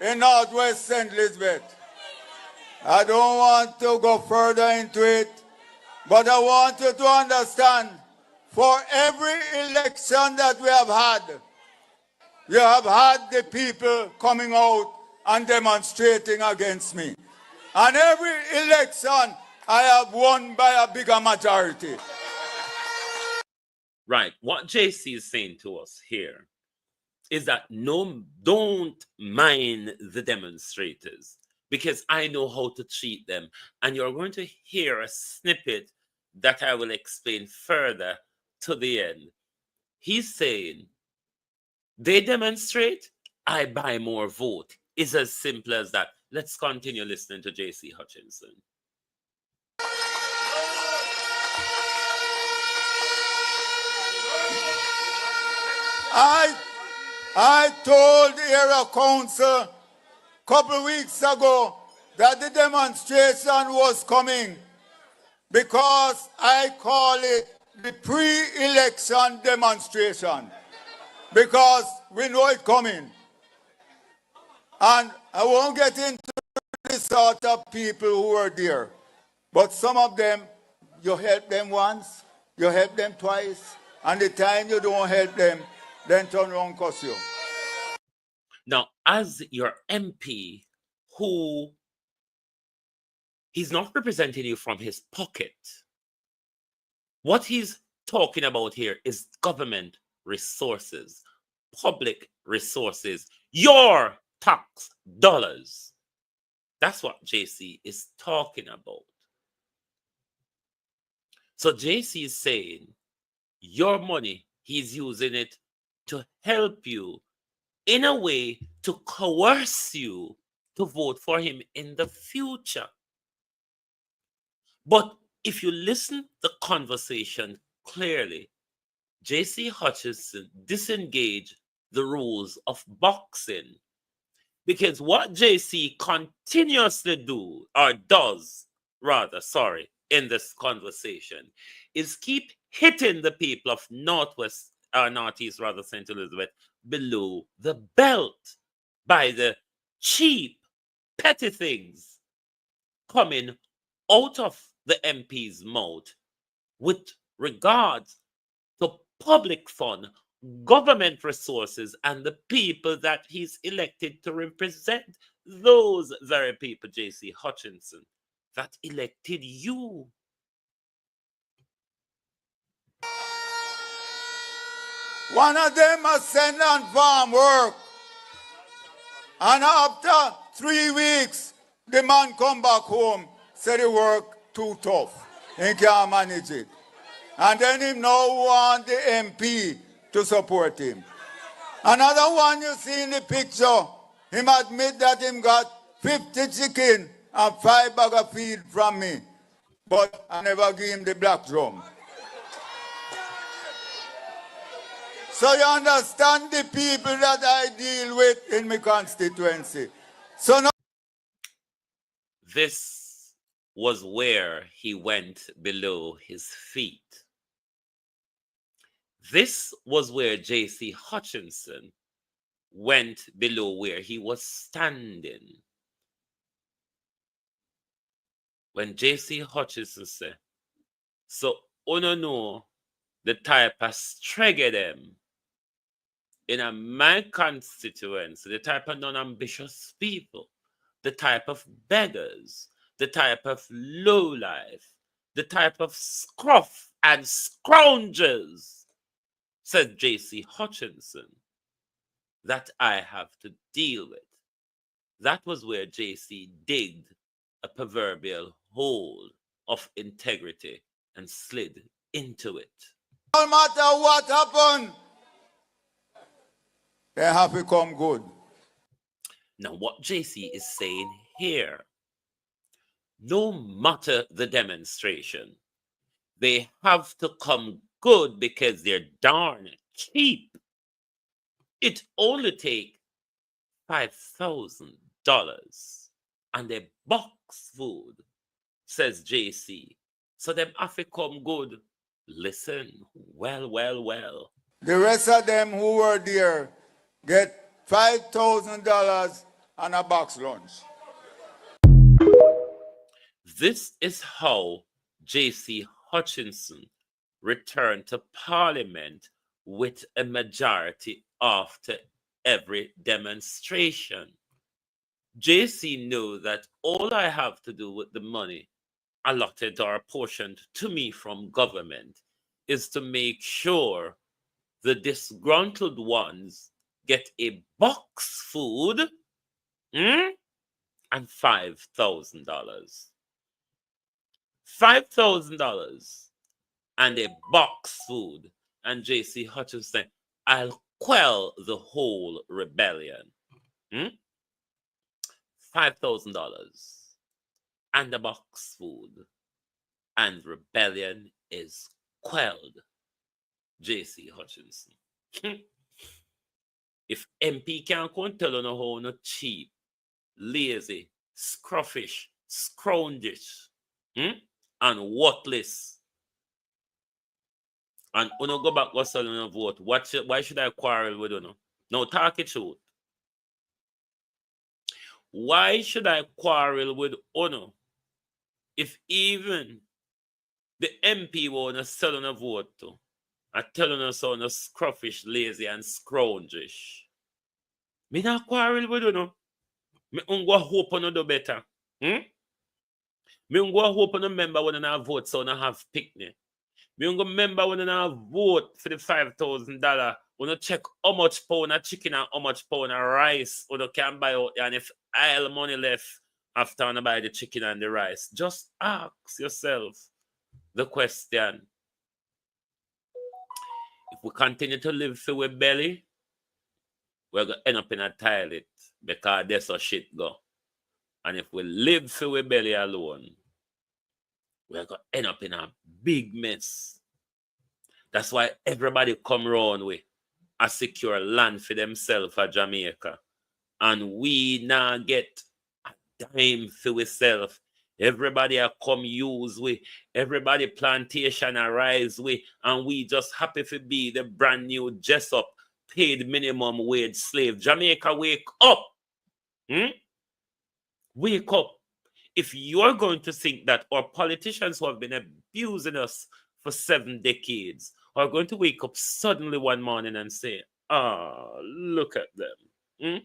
in Northwest St. Elizabeth. I don't want to go further into it, but I want you to understand, for every election that we have had the people coming out and demonstrating against me. And every election, I have won by a bigger majority. Right. What JC is saying to us here is that don't mind the demonstrators, because I know how to treat them. And you're going to hear a snippet that I will explain further to the end. He's saying, they demonstrate, I buy more vote. It's as simple as that. Let's continue listening to J.C. Hutchinson. I told the area council a couple of weeks ago that the demonstration was coming because I call it the pre-election demonstration. because we know it coming. And I won't get into the sort of people who were there. But some of them, you help them once, you help them twice, and the time you don't help them, then turn around cuss you. Now, as your MP, who he's not representing you from his pocket, what he's talking about here is government resources, public resources, your tax dollars. That's what JC is talking about. So JC is saying your money, he's using it to help you in a way to coerce you to vote for him in the future. But if you listen to the conversation clearly, J.C. Hutchinson disengaged the rules of boxing, because what J.C. continuously does in this conversation is keep hitting the people of Northeast St. Elizabeth below the belt by the cheap, petty things coming out of the MP's mouth with regards to public fund, government resources, and the people that he's elected to represent. Those very people, J.C. Hutchinson, that elected you. One of them has sent on farm work. And after 3 weeks, the man come back home, said the work too tough. He can't manage it. And then him now want the MP to support him. Another one you see in the picture, him admit that him got 50 chicken and 5 bag of feed from me. But I never give him the black drum. So you understand the people that I deal with in my constituency. So now this was where he went below his feet. This was where J.C. Hutchinson went below where he was standing. When J.C. Hutchinson said, so uno know the type of stregger them in my constituency, the type of non-ambitious people, the type of beggars, the type of lowlife, the type of scruff and scroungers, said J.C. Hutchinson, that I have to deal with. That was where J.C. digged a proverbial hole of integrity and slid into it. no matter what happened, they have become good. Now, what JC is saying here, no matter the demonstration, they have to come good because they're darn cheap. It only takes $5,000 and a box food, says JC. So them have to come good. Listen, well. The rest of them who were there get $5,000 and a box lunch. This is how J.C. Hutchinson returned to Parliament with a majority after every demonstration. J.C. knew that all I have to do with the money allotted or apportioned to me from government is to make sure the disgruntled ones get a box food and $5,000. $5,000 and a box food. And J.C. Hutchinson, I'll quell the whole rebellion. $5,000 and a box food. And rebellion is quelled. J.C. Hutchinson. If MP can't come tell you how no cheap, lazy, scruffish, scroungish, and worthless And uno go back go sell no vote. Why should I quarrel with uno? No, talk it truth. Why should I quarrel with uno if even the MP wanna sell on a vote to? I tell you so no scruffish, lazy, and scroungish. Me not quarrel with uno. Me ungo hope on do better. Me ungo hope on member when I vote so I have picnic. Me ungo member when I vote for the $5,000. When I check how much pound of chicken and how much pound of rice when you can buy out, and if I have money left after I buy the chicken and the rice. Just ask yourself the question. If we continue to live for our belly, we're going to end up in a toilet because that's how shit go. And if we live for our belly alone, we're going to end up in a big mess. That's why everybody come around with a secure land for themselves for Jamaica. And we now get a dime for ourselves. Everybody are come use we, everybody plantation arise we, and we just happy to be the brand new Jessup paid minimum wage slave. Jamaica, wake up. Wake up. If you're going to think that our politicians who have been abusing us for 7 decades are going to wake up suddenly one morning and say, look at them.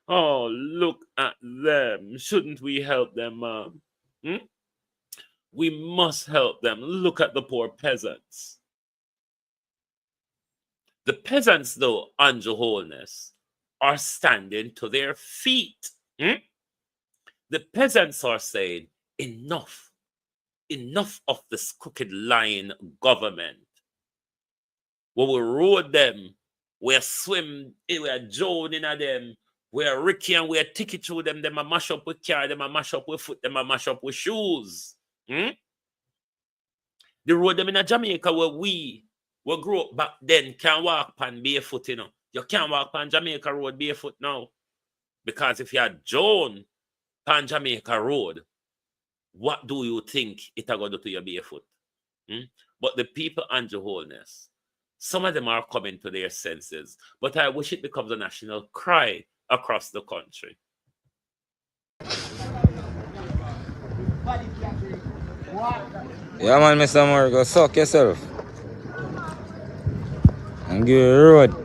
Oh, look at them. Shouldn't we help them, We must help them. Look at the poor peasants. The peasants, though, on Jehovah's, are standing to their feet. The peasants are saying, enough. Enough of this crooked lying government. We will road them. We're swim, we're joining at them. We're Ricky and we're ticket through them. Them a mash up with car, them a mash up with foot, them a mash up with shoes. The road them in a Jamaica where we grew up back then can walk pan barefoot, you know. You can't walk pan Jamaica road barefoot now. Because if you're Joan pan Jamaica road, what do you think it are going to do to your barefoot? But the people on Jehovah's, some of them are coming to their senses. But I wish it becomes a national cry across the country. Yeah, man, Mr. Moore, go suck yourself. And give you a road.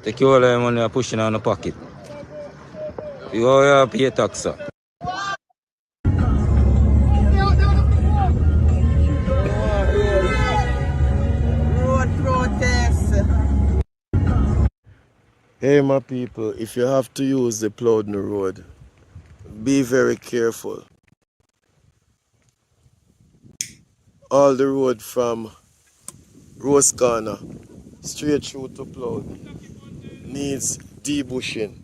Take you all the money and pushing on the pocket. You all pay your tax, sir. Hey my people, if you have to use the Plowden Road, be very careful. All the road from Rose Corner straight through to Plowden needs debushing.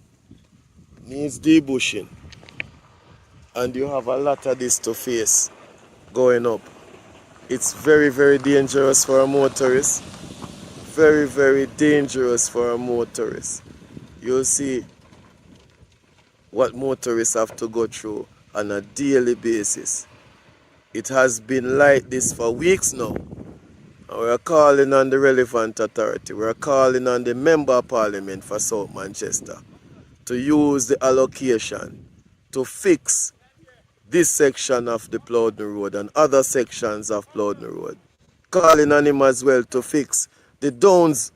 And you have a lot of this to face going up. It's very, very dangerous for a motorist. Very, very dangerous for a motorist. You'll see what motorists have to go through on a daily basis. It has been like this for weeks now. And we're calling on the relevant authority. We're calling on the Member of Parliament for South Manchester to use the allocation to fix this section of the Plowden Road and other sections of Plowden Road. Calling on him as well to fix the Downs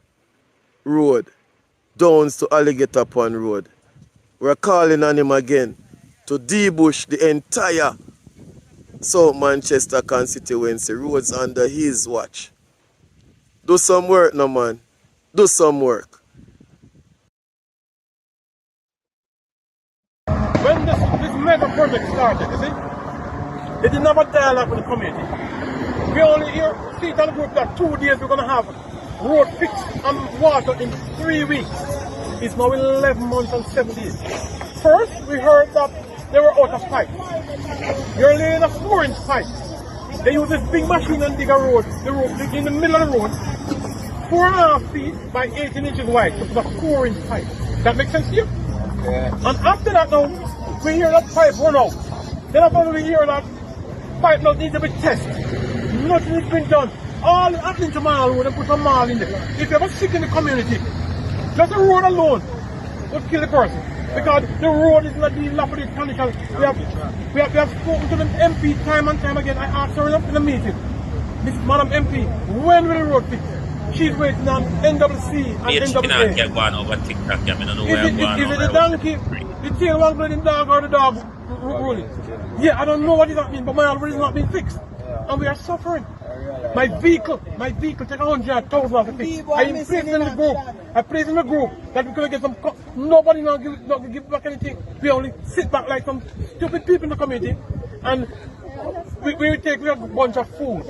Road, Downs to Alligator Pond Road. We're calling on him again to debush the entire South Manchester constituency roads under his watch. Do some work now, man. Do some work. When this mega project started, you see, they didn't have a dialogue with the community. We only hear, see the group that 2 days we're going to have road fixed and water in 3 weeks. It's now 11 months and 7 days. First, we heard that they were out of pipe. You're laying a 4-inch pipe. They use this big machine and dig a road. The road in the middle of the road, 4.5 feet by 18 inches wide. It's a 4-inch pipe. That makes sense to you? Yeah. And after that now, we hear that pipe run out. Then after we hear that pipe now needs to be tested. Nothing has been done. all happening to Mall Road and put a mall in there. If you ever sick in the community, just the road alone would kill the person. Because the road is not being dilapidated condition. We have spoken to the MP time and time again. I asked her in the meeting, Miss Madam MP, when will the road fix? She's waiting on NWC and NWA. Get one over TikTok. I don't know Is it the donkey, the tail one bleeding dog, or the dog rolling? Yeah, I don't know what is happening, but my already is not being fixed. And we are suffering. My vehicle take 100,000 off the fix. I placed in the group. I placed in the group that we're going to get some. Nobody not give back anything. We only sit back like some stupid people in the community, and we take a bunch of food.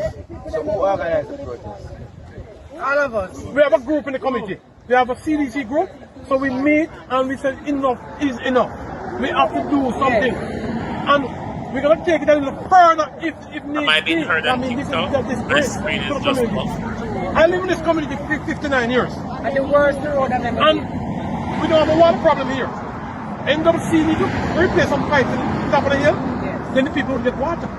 So who organized the protest? All of us. We have a group in the committee. We have a CDC group. So we meet and we say enough is enough. We have to do something. And we're going to take it a little further if need be. I mean, this is disgrace to the community. I live in this community for 59 years. And the worst road I've ever And we don't have a water problem here. NWC need to replace some pipes in the top of the hill. Yes. Then the people will get water.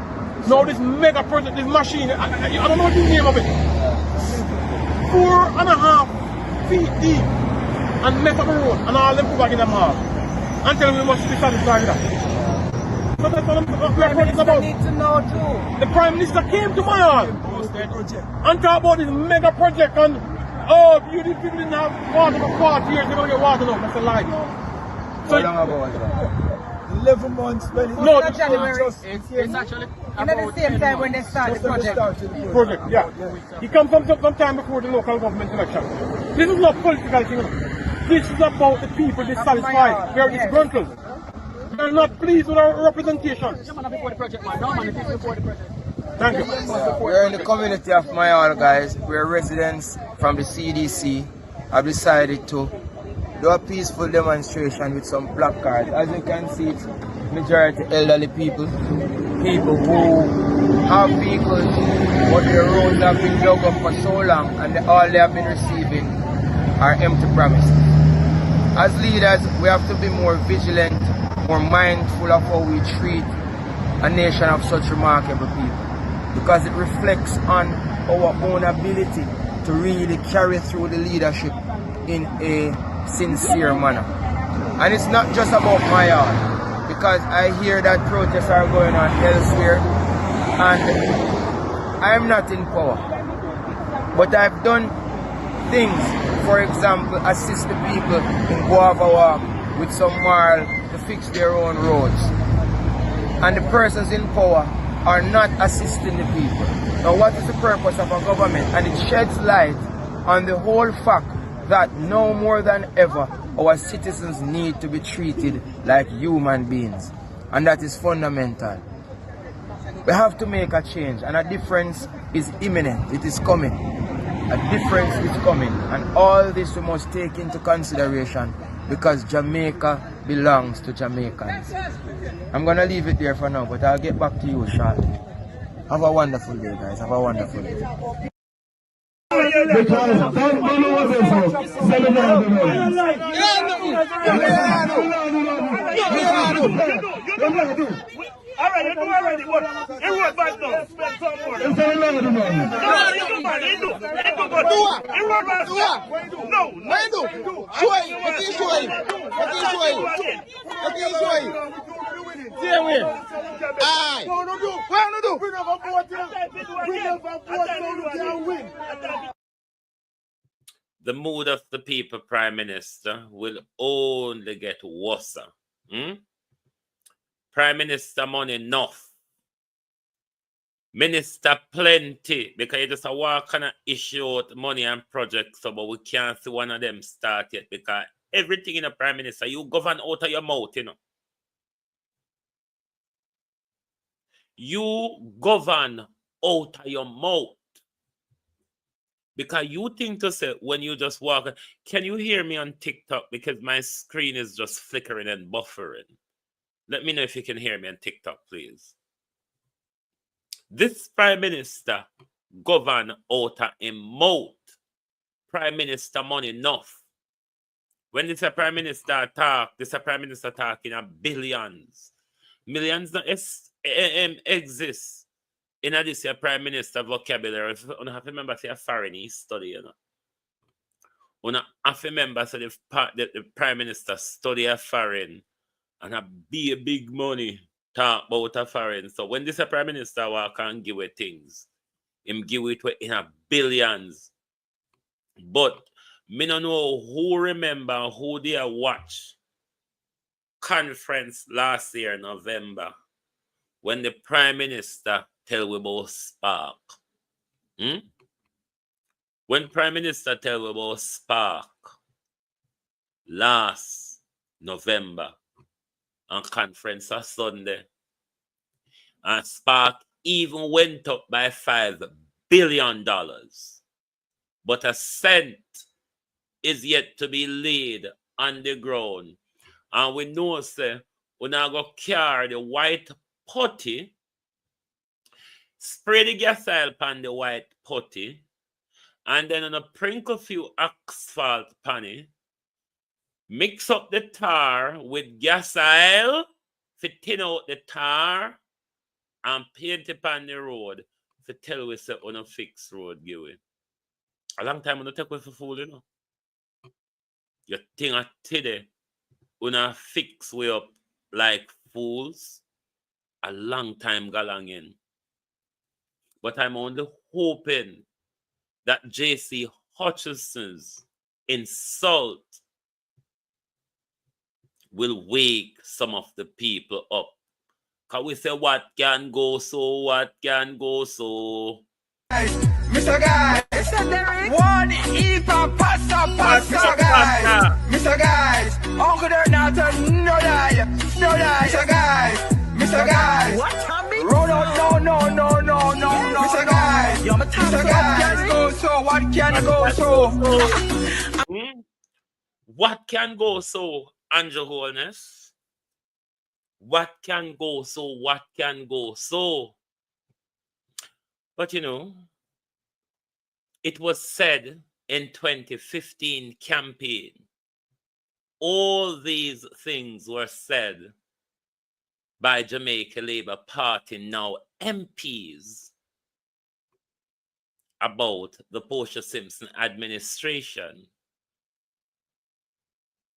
Now this mega project, this machine, I don't know what the name of it. 4.5 feet deep and mess up the road and all them put back in the mall. And tell them we must be satisfied with that. So that's what we are talking about. Need to know too. The Prime Minister came to my hall and talked about this mega project and you people didn't have water for 40 years, they're going to get water now. That's a lie. So, How long ago was that? 11 months. No, it's January. It's actually And at the same time when they start the project. Yeah. He comes some time before the local government election. This is not political thing. This is about the people dissatisfied. We are disgruntled. We are not pleased with our representation. Thank you. We're in the community of Mayal, guys. We're residents from the CDC. I've decided to do a peaceful demonstration with some placards. As you can see, it's majority elderly people who have vehicles, but their roads have been dug up for so long and all they have been receiving are empty promises. As leaders, we have to be more vigilant, more mindful of how we treat a nation of such remarkable people, because it reflects on our own ability to really carry through the leadership in a sincere manner. And it's not just about my yard, because I hear that protests are going on elsewhere and I'm not in power, but I've done things, for example, assist the people in Guava Walk with some marl to fix their own roads, and the persons in power are not assisting the people. Now what is the purpose of a government? And it sheds light on the whole fact that no more than ever our citizens need to be treated like human beings, and that is fundamental. We have to make a change, and a difference is imminent. It is coming. A difference is coming, and all this we must take into consideration, because Jamaica belongs to Jamaicans. I'm gonna leave it there for now, but I'll get back to you shortly. Have a wonderful day, guys. Have a wonderful day. Alright, you do already, but it was bad now. Spend some more. No, you do bad, you do. It was bad. No. Show him. What is show him? See him here. Aye. No, do. What do? Bring up a boat here. Win. The mood of the people, Prime Minister, will only get worse. Prime Minister money enough. Minister plenty. Because you just walk on and issue out money and projects, so, but we can't see one of them start yet. Because everything in a Prime Minister, you govern out of your mouth, you know. You govern out of your mouth. Because you think to say, when you just walk, can you hear me on TikTok? Because my screen is just flickering and buffering. Let me know if you can hear me on TikTok, please. This Prime Minister govern out of his mouth. Prime Minister money enough. When this a Prime Minister talk, this a Prime Minister talking a billions. Millions don't exist. in this year Prime Minister vocabulary, you have to remember say a foreign study, you know. You have to remember say the Prime Minister study a foreign and a big money talk about a foreign. So when this a Prime Minister walk and give it things, him give it in a billions. But me don't know who remember who they watch conference last year November when the Prime Minister tell we about Spark. When Prime Minister tell we about Spark last November on conference on Sunday, and Spark even went up by $5 billion. But a cent is yet to be laid on the ground. And we know, say, we now go carry the white putty, spray the gas oil upon the white putty, and then on a sprinkle few asphalt pan it, mix up the tar with gas oil, to thin out the tar, and paint it on the road, to tell we say on a fixed road give it. A long time on the take away for fool, you know. You think at today, on a fix way up like fools, a long time galang in. But I'm only hoping that J.C. Hutchinson's insult will wake some of the people up. Because we say, what can go so, what can go so. Mr. Guys, one heap of pasta, Mr. Guys, Mr. Guys, Uncle Donata, no die, Mr. Guys, what, Tommy? No, Mr. Guys, go so, what can go so? What can go so, Angel Holness? What can go so, what can go so? But you know, it was said in 2015 campaign, all these things were said by Jamaica Labour Party now MPs about the Portia Simpson administration.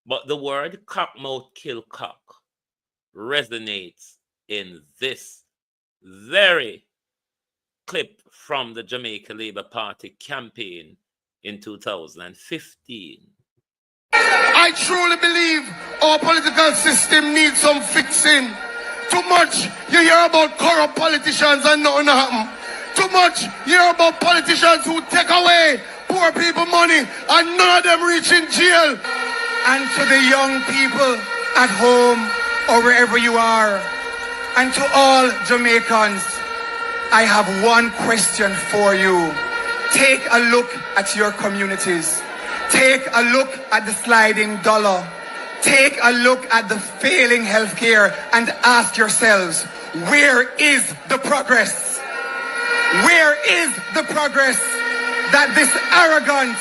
But the word cockmouth kill cock resonates in this very clip from the Jamaica Labour Party campaign in 2015. I truly believe our political system needs some fixing. Too much you hear about corrupt politicians and nothing happen. Too much you hear about politicians who take away poor people money and none of them reach in jail. And to the young people at home or wherever you are, and to all Jamaicans, I have one question for you. Take a look at your communities. Take a look at the sliding dollar. Take a look at the failing healthcare and ask yourselves, where is the progress? Where is the progress that this arrogant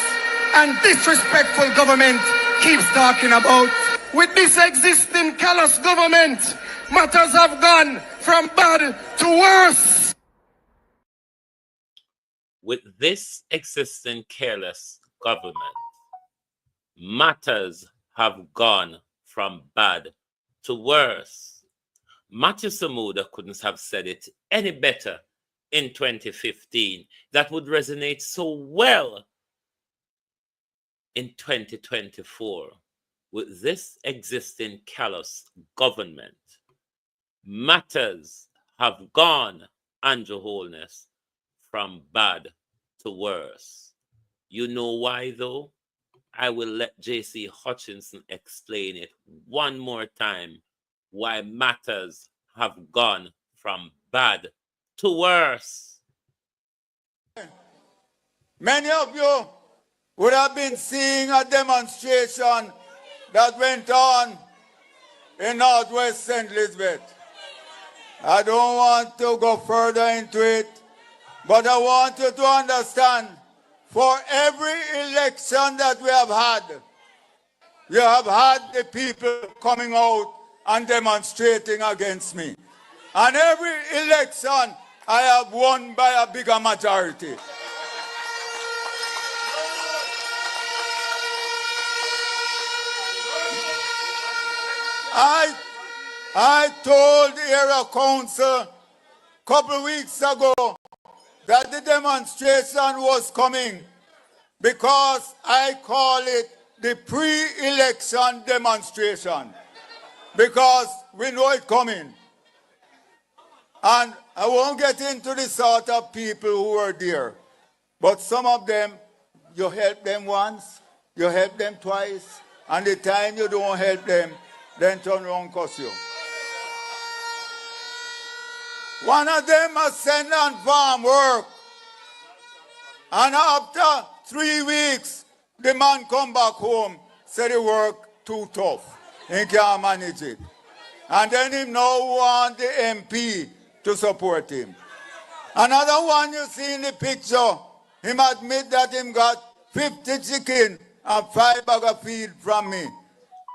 and disrespectful government keeps talking about? With this existing callous government, matters have gone from bad to worse. With this existing careless government, matters have gone from bad to worse. Matthew Samuda couldn't have said it any better in 2015. That would resonate so well in 2024. With this existing callous government, matters have gone, Andrew Holness, from bad to worse. You know why, though? I will let J.C. Hutchinson explain it one more time, why matters have gone from bad to worse. Many of you would have been seeing a demonstration that went on in Northwest St. Elizabeth. I don't want to go further into it, but I want you to understand, for every election that we have had the people coming out and demonstrating against me. And every election, I have won by a bigger majority. I told the area council a couple of weeks ago that the demonstration was coming because I call it the pre-election demonstration because we know it's coming. And I won't get into the sort of people who were there, but some of them, you help them once, you help them twice, and the time you don't help them, then turn around and cuss you. One of them has sent on farm work. And after 3 weeks, the man come back home, said the work too tough. He can't manage it. And then he now want the MP to support him. Another one you see in the picture, him admit that him got 50 chicken and 5 bag of feed from me.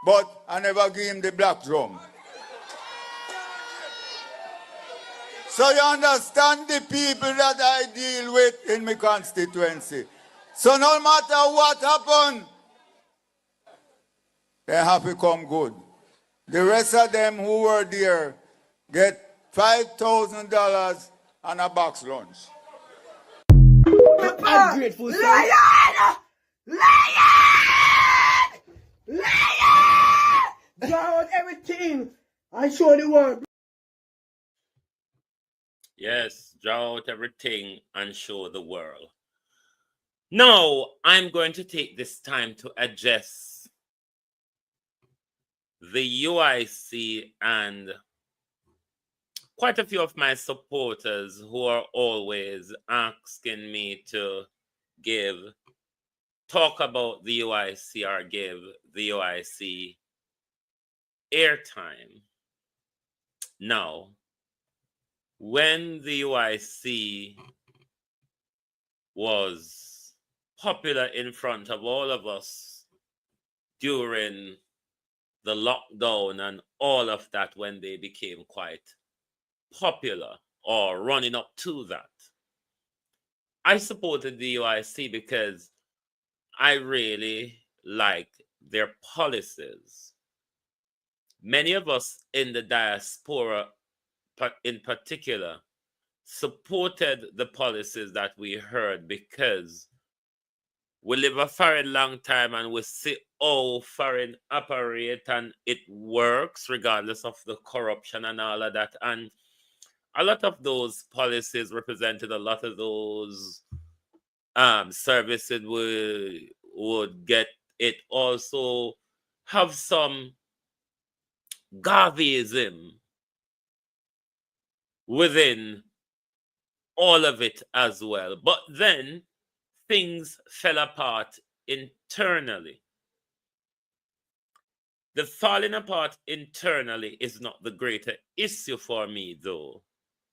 But I never give him the black drum. So you understand the people that I deal with in my constituency. So no matter what happened, they have to come good. The rest of them who were there get $5,000 and a box lunch. Ungrateful son. Lion! Lion! Lion! Draw out everything and show the world. Yes, draw out everything and show the world. Now, I'm going to take this time to address the UIC and quite a few of my supporters who are always asking me to talk about the UIC or give the UIC airtime. Now, when the UIC was popular in front of all of us during the lockdown and all of that, when they became quite popular or running up to that, I supported the UIC because I really like their policies. Many of us in the diaspora in particular supported the policies that we heard because we live a very long time and we see how foreign operate and it works regardless of the corruption and all of that. And a lot of those policies represented a lot of those services we would get. It also have some Garveyism within all of it as well. But then things fell apart internally. The falling apart internally is not the greater issue for me, though,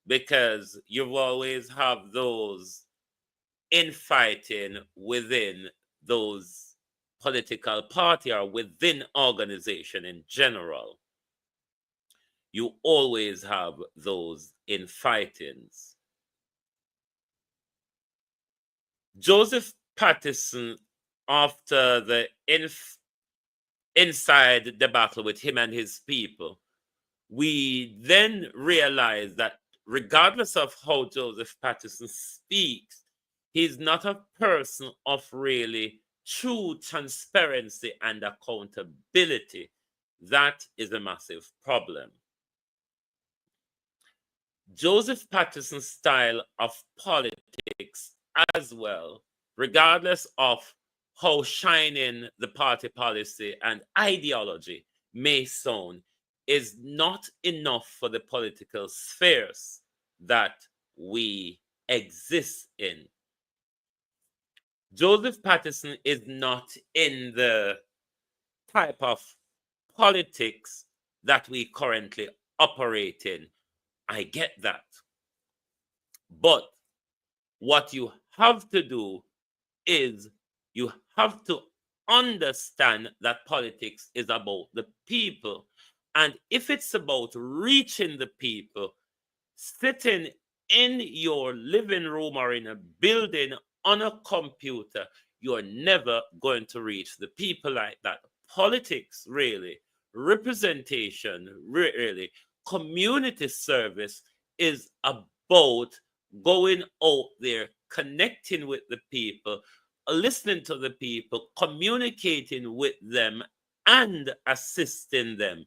because you've always have those infighting within those political party or within organization in general. You always have those infightings. Joseph Patterson, after the inside debacle with him and his people, we then realized that regardless of how Joseph Patterson speaks, he's not a person of really true transparency and accountability. That is a massive problem. Joseph Patterson's style of politics as well, regardless of how shining the party policy and ideology may sound, is not enough for the political spheres that we exist in. Joseph Patterson is not in the type of politics that we currently operate in. I get that. But what you have to do is you have to understand that politics is about the people. And if it's about reaching the people, sitting in your living room or in a building on a computer, you're never going to reach the people like that. Politics, really, representation, really, community service is about going out there, connecting with the people, listening to the people, communicating with them, and assisting them.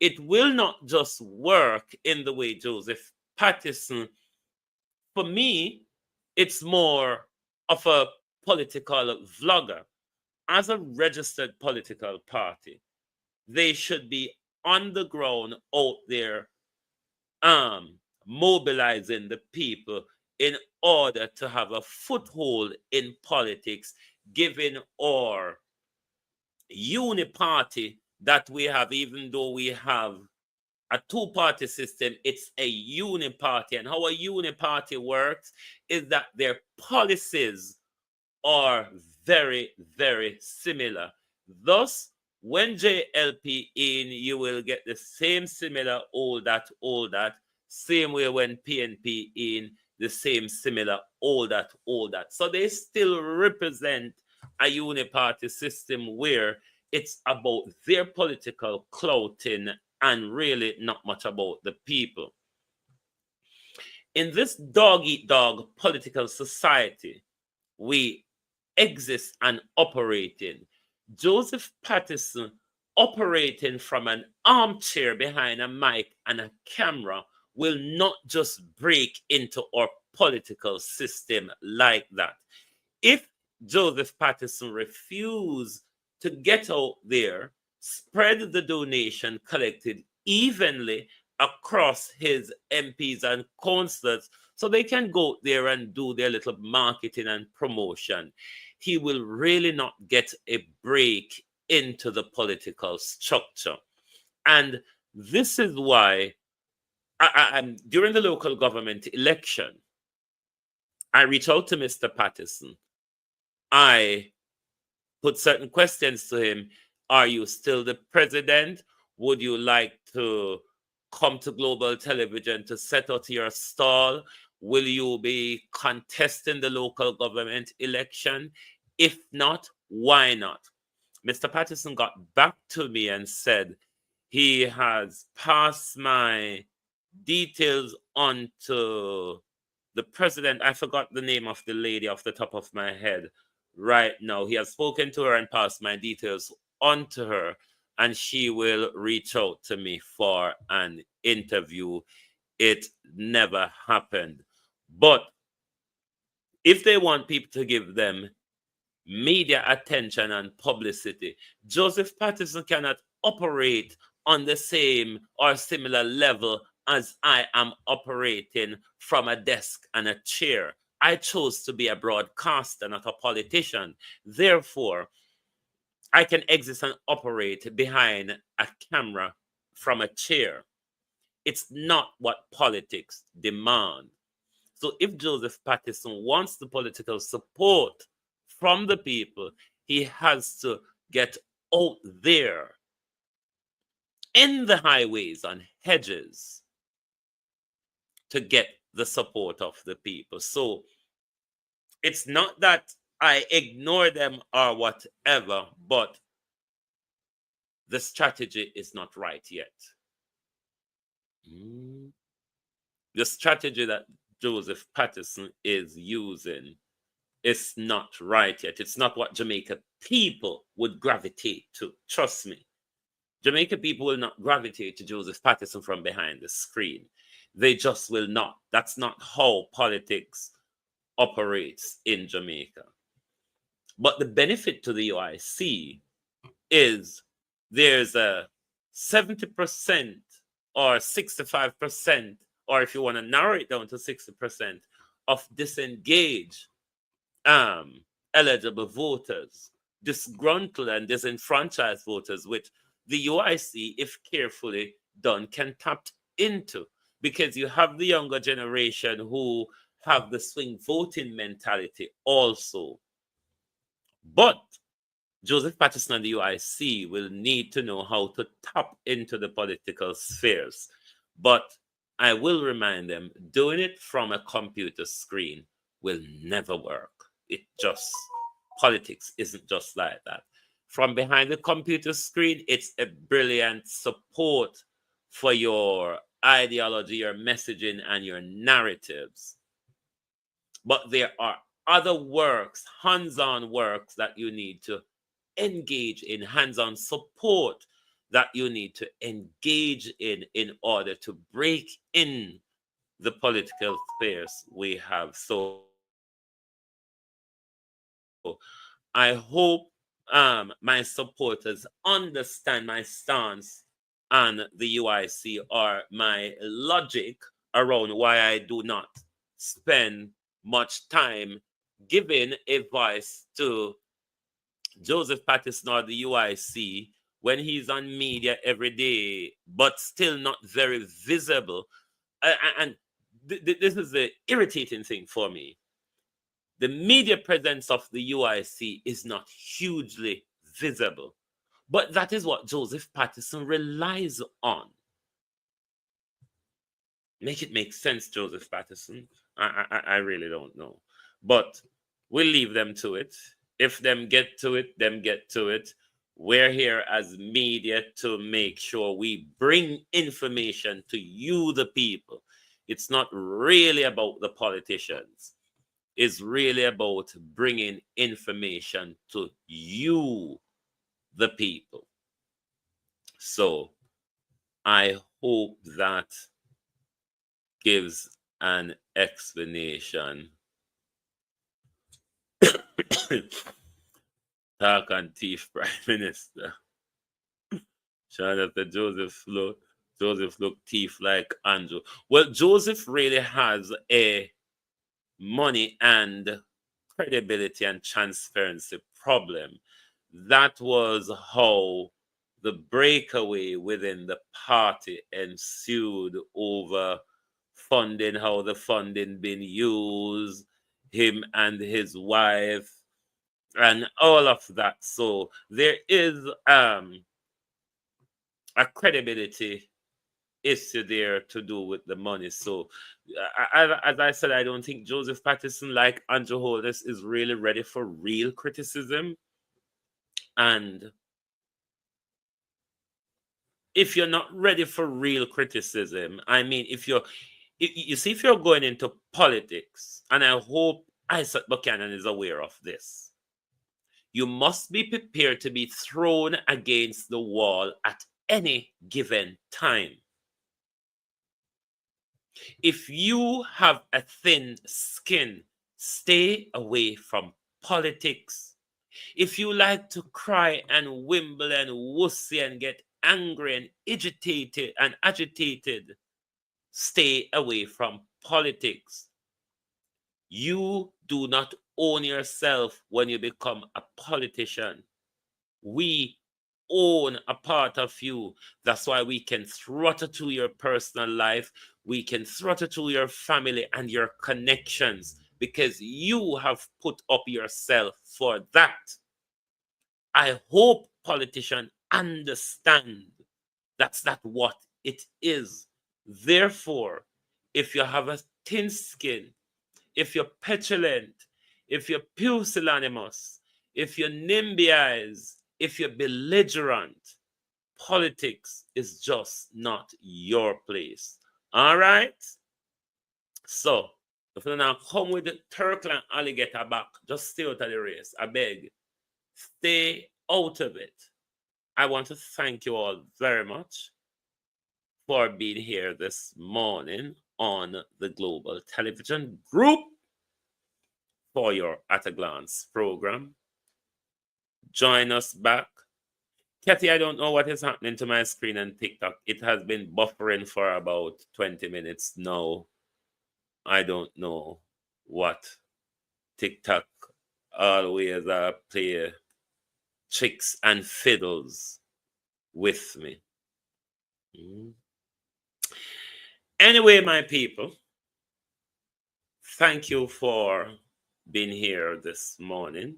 It will not just work in the way Joseph Patterson. For me, it's more of a political vlogger. As a registered political party, they should be on the ground out there mobilizing the people in order to have a foothold in politics, given our uniparty that we have, even though we have a two-party system, it's a uniparty. And how a uniparty works is that their policies are very, very similar. Thus, when JLP in, you will get the same similar all that. Same way when PNP in, the same similar all that. So they still represent a uniparty system where it's about their political clothing and really not much about the people. In this dog-eat-dog political society we exist and operate in, Joseph Patterson operating from an armchair behind a mic and a camera will not just break into our political system like that. If Joseph Patterson refused to get out there, spread the donation collected evenly across his MPs and councillors so they can go there and do their little marketing and promotion, he will really not get a break into the political structure. And this is why during the local government election, I reached out to Mr. Patterson. I put certain questions to him. Are you still the president? Would you like to come to global television to set out your stall? Will you be contesting the local government election? If not, why not? Mr. Patterson got back to me and said he has passed my details on to the president. I forgot the name of the lady off the top of my head right now. He has spoken to her and passed my details on to her, and she will reach out to me for an interview. It never happened. But if they want people to give them media attention and publicity, Joseph Patterson cannot operate on the same or similar level as I am operating from a desk and a chair. I chose to be a broadcaster, not a politician. Therefore, I can exist and operate behind a camera from a chair. It's not what politics demand. So if Joseph Patterson wants the political support from the people, he has to get out there in the highways and hedges to get the support of the people. So it's not that I ignore them or whatever, but the strategy is not right yet. The strategy that Joseph Patterson is using is not right yet. It's not what Jamaica people would gravitate to. Trust me. Jamaica people will not gravitate to Joseph Patterson from behind the screen. They just will not. That's not how politics operates in Jamaica. But the benefit to the UIC is there's a 70% or 65%, or if you want to narrow it down to 60%, of disengaged eligible voters, disgruntled and disenfranchised voters, which the UIC, if carefully done, can tap into, because you have the younger generation who have the swing voting mentality also. But Joseph Patterson and the UIC will need to know how to tap into the political spheres. But I will remind them, doing it from a computer screen will never work. Politics isn't just like that. From behind the computer screen, it's a brilliant support for your ideology, your messaging, and your narratives. But there are other works, hands-on works that you need to engage in, hands-on support that you need to engage in order to break in the political spheres we have. So I hope my supporters understand my stance on the UIC, or my logic around why I do not spend much time giving advice to Joseph Patterson or the UIC when he's on media every day, but still not very visible. And this is the irritating thing for me. The media presence of the UIC is not hugely visible, but that is what Joseph Patterson relies on. Make it make sense, Joseph Patterson. I really don't know, but we'll leave them to it. If them get to it, them get to it. We're here as media to make sure we bring information to you, the people. It's not really about the politicians. It's really about bringing information to you, the people. So I hope that gives an explanation. Talk on thief Prime Minister. Shout out to Joseph look thief like Andrew. Well, Joseph really has a money and credibility and transparency problem. That was how the breakaway within the party ensued over funding, how the funding been used, him and his wife, and all of that. So there is a credibility issue there to do with the money. So as I said, I don't think Joseph Patterson, like Andrew Holness, is really ready for real criticism. And if you're not ready for real criticism, I mean, if you're going into politics, and I hope Isaac Buchanan is aware of this, you must be prepared to be thrown against the wall at any given time. If you have a thin skin, stay away from politics. If you like to cry and wimble and wussy and get angry and agitated, stay away from politics. You do not own yourself when you become a politician. We own a part of you. That's why we can throttle to your personal life. We can throttle to your family and your connections, because you have put up yourself for that. I hope politicians understand that's not what it is. Therefore, if you have a thin skin, if you're petulant, if you're pusillanimous, if you're NIMBYized, if you're belligerent, politics is just not your place. All right? So, if you now come with the turtle and alligator back, just stay out of the race. I beg. Stay out of it. I want to thank you all very much for being here this morning on the Global Television Group for your At a Glance program. Join us back. Kathy, I don't know what is happening to my screen and TikTok. It has been buffering for about 20 minutes now. I don't know what TikTok always play tricks and fiddles with me. Anyway, my people, thank you for being here this morning.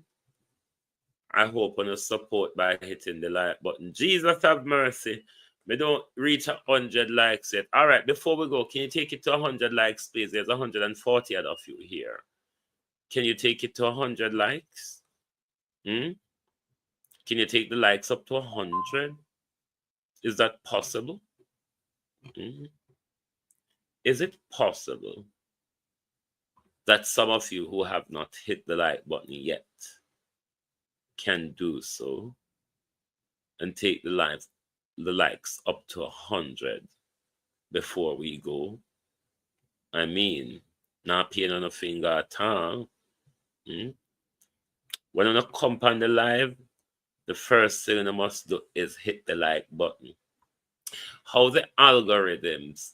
I hope on your support by hitting the like button. Jesus have mercy. We don't reach 100 likes yet. All right, before we go, can you take it to 100 likes, please? There's 140 of you here. Can you take it to 100 likes? Can you take the likes up to 100? Is that possible? Is it possible that some of you who have not hit the like button yet can do so and take the likes up to 100 before we go? I mean, not paying on a finger at all. When you come on the live, the first thing you must do is hit the like button. How the algorithms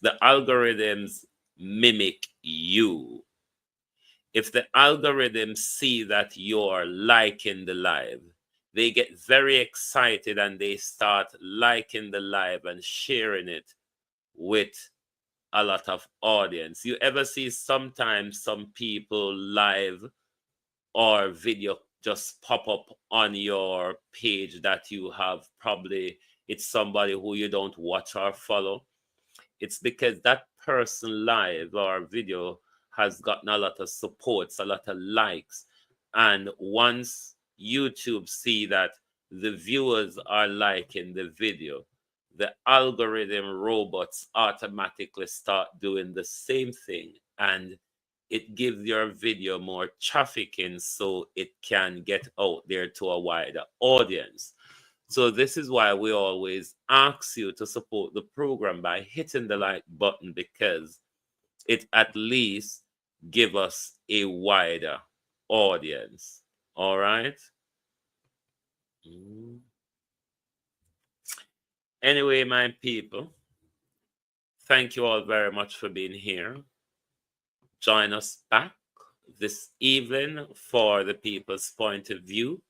mimic you. If the algorithms see that you're liking the live, they get very excited and they start liking the live and sharing it with a lot of audience. You ever see sometimes some people live or video just pop up on your page that you have, probably it's somebody who you don't watch or follow? It's because that person live or video has gotten a lot of supports, a lot of likes. And once YouTube see that the viewers are liking the video, the algorithm robots automatically start doing the same thing, and it gives your video more trafficking so it can get out there to a wider audience. So this is why we always ask you to support the program by hitting the like button, because it at least gives us a wider audience. All right? Anyway, my people, thank you all very much for being here. Join us back this evening for the People's Point of View.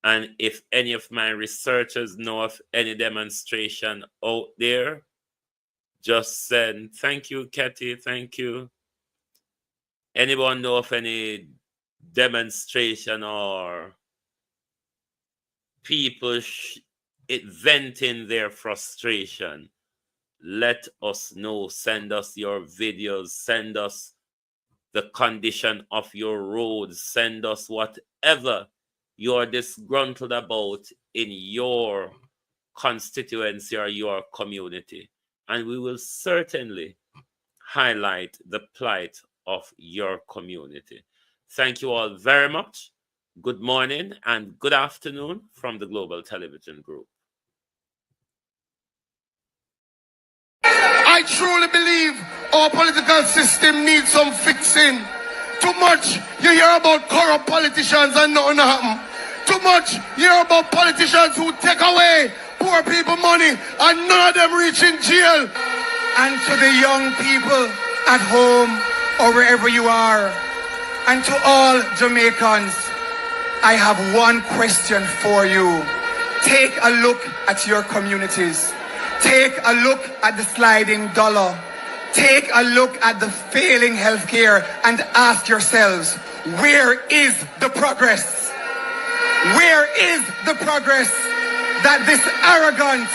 And if any of my researchers know of any demonstration out there, just send. Thank you, Katie. Thank you. Anyone know of any demonstration or people venting their frustration? Let us know. Send us your videos. Send us the condition of your roads. Send us whatever you're disgruntled about in your constituency or your community. And we will certainly highlight the plight of your community. Thank you all very much. Good morning and good afternoon from the Global Television Group. I truly believe our political system needs some fixing. Too much you hear about corrupt politicians and nothing happen. Too much you hear about politicians who take away poor people money and none of them reach in jail. And to the young people at home or wherever you are, and to all Jamaicans, I have one question for you. Take a look at your communities. Take a look at the sliding dollar. Take a look at the failing healthcare and ask yourselves, where is the progress? Where is the progress that this arrogant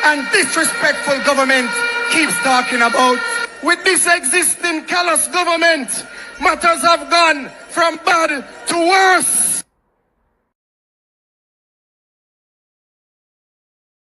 and disrespectful government keeps talking about? With this existing callous government, matters have gone from bad to worse.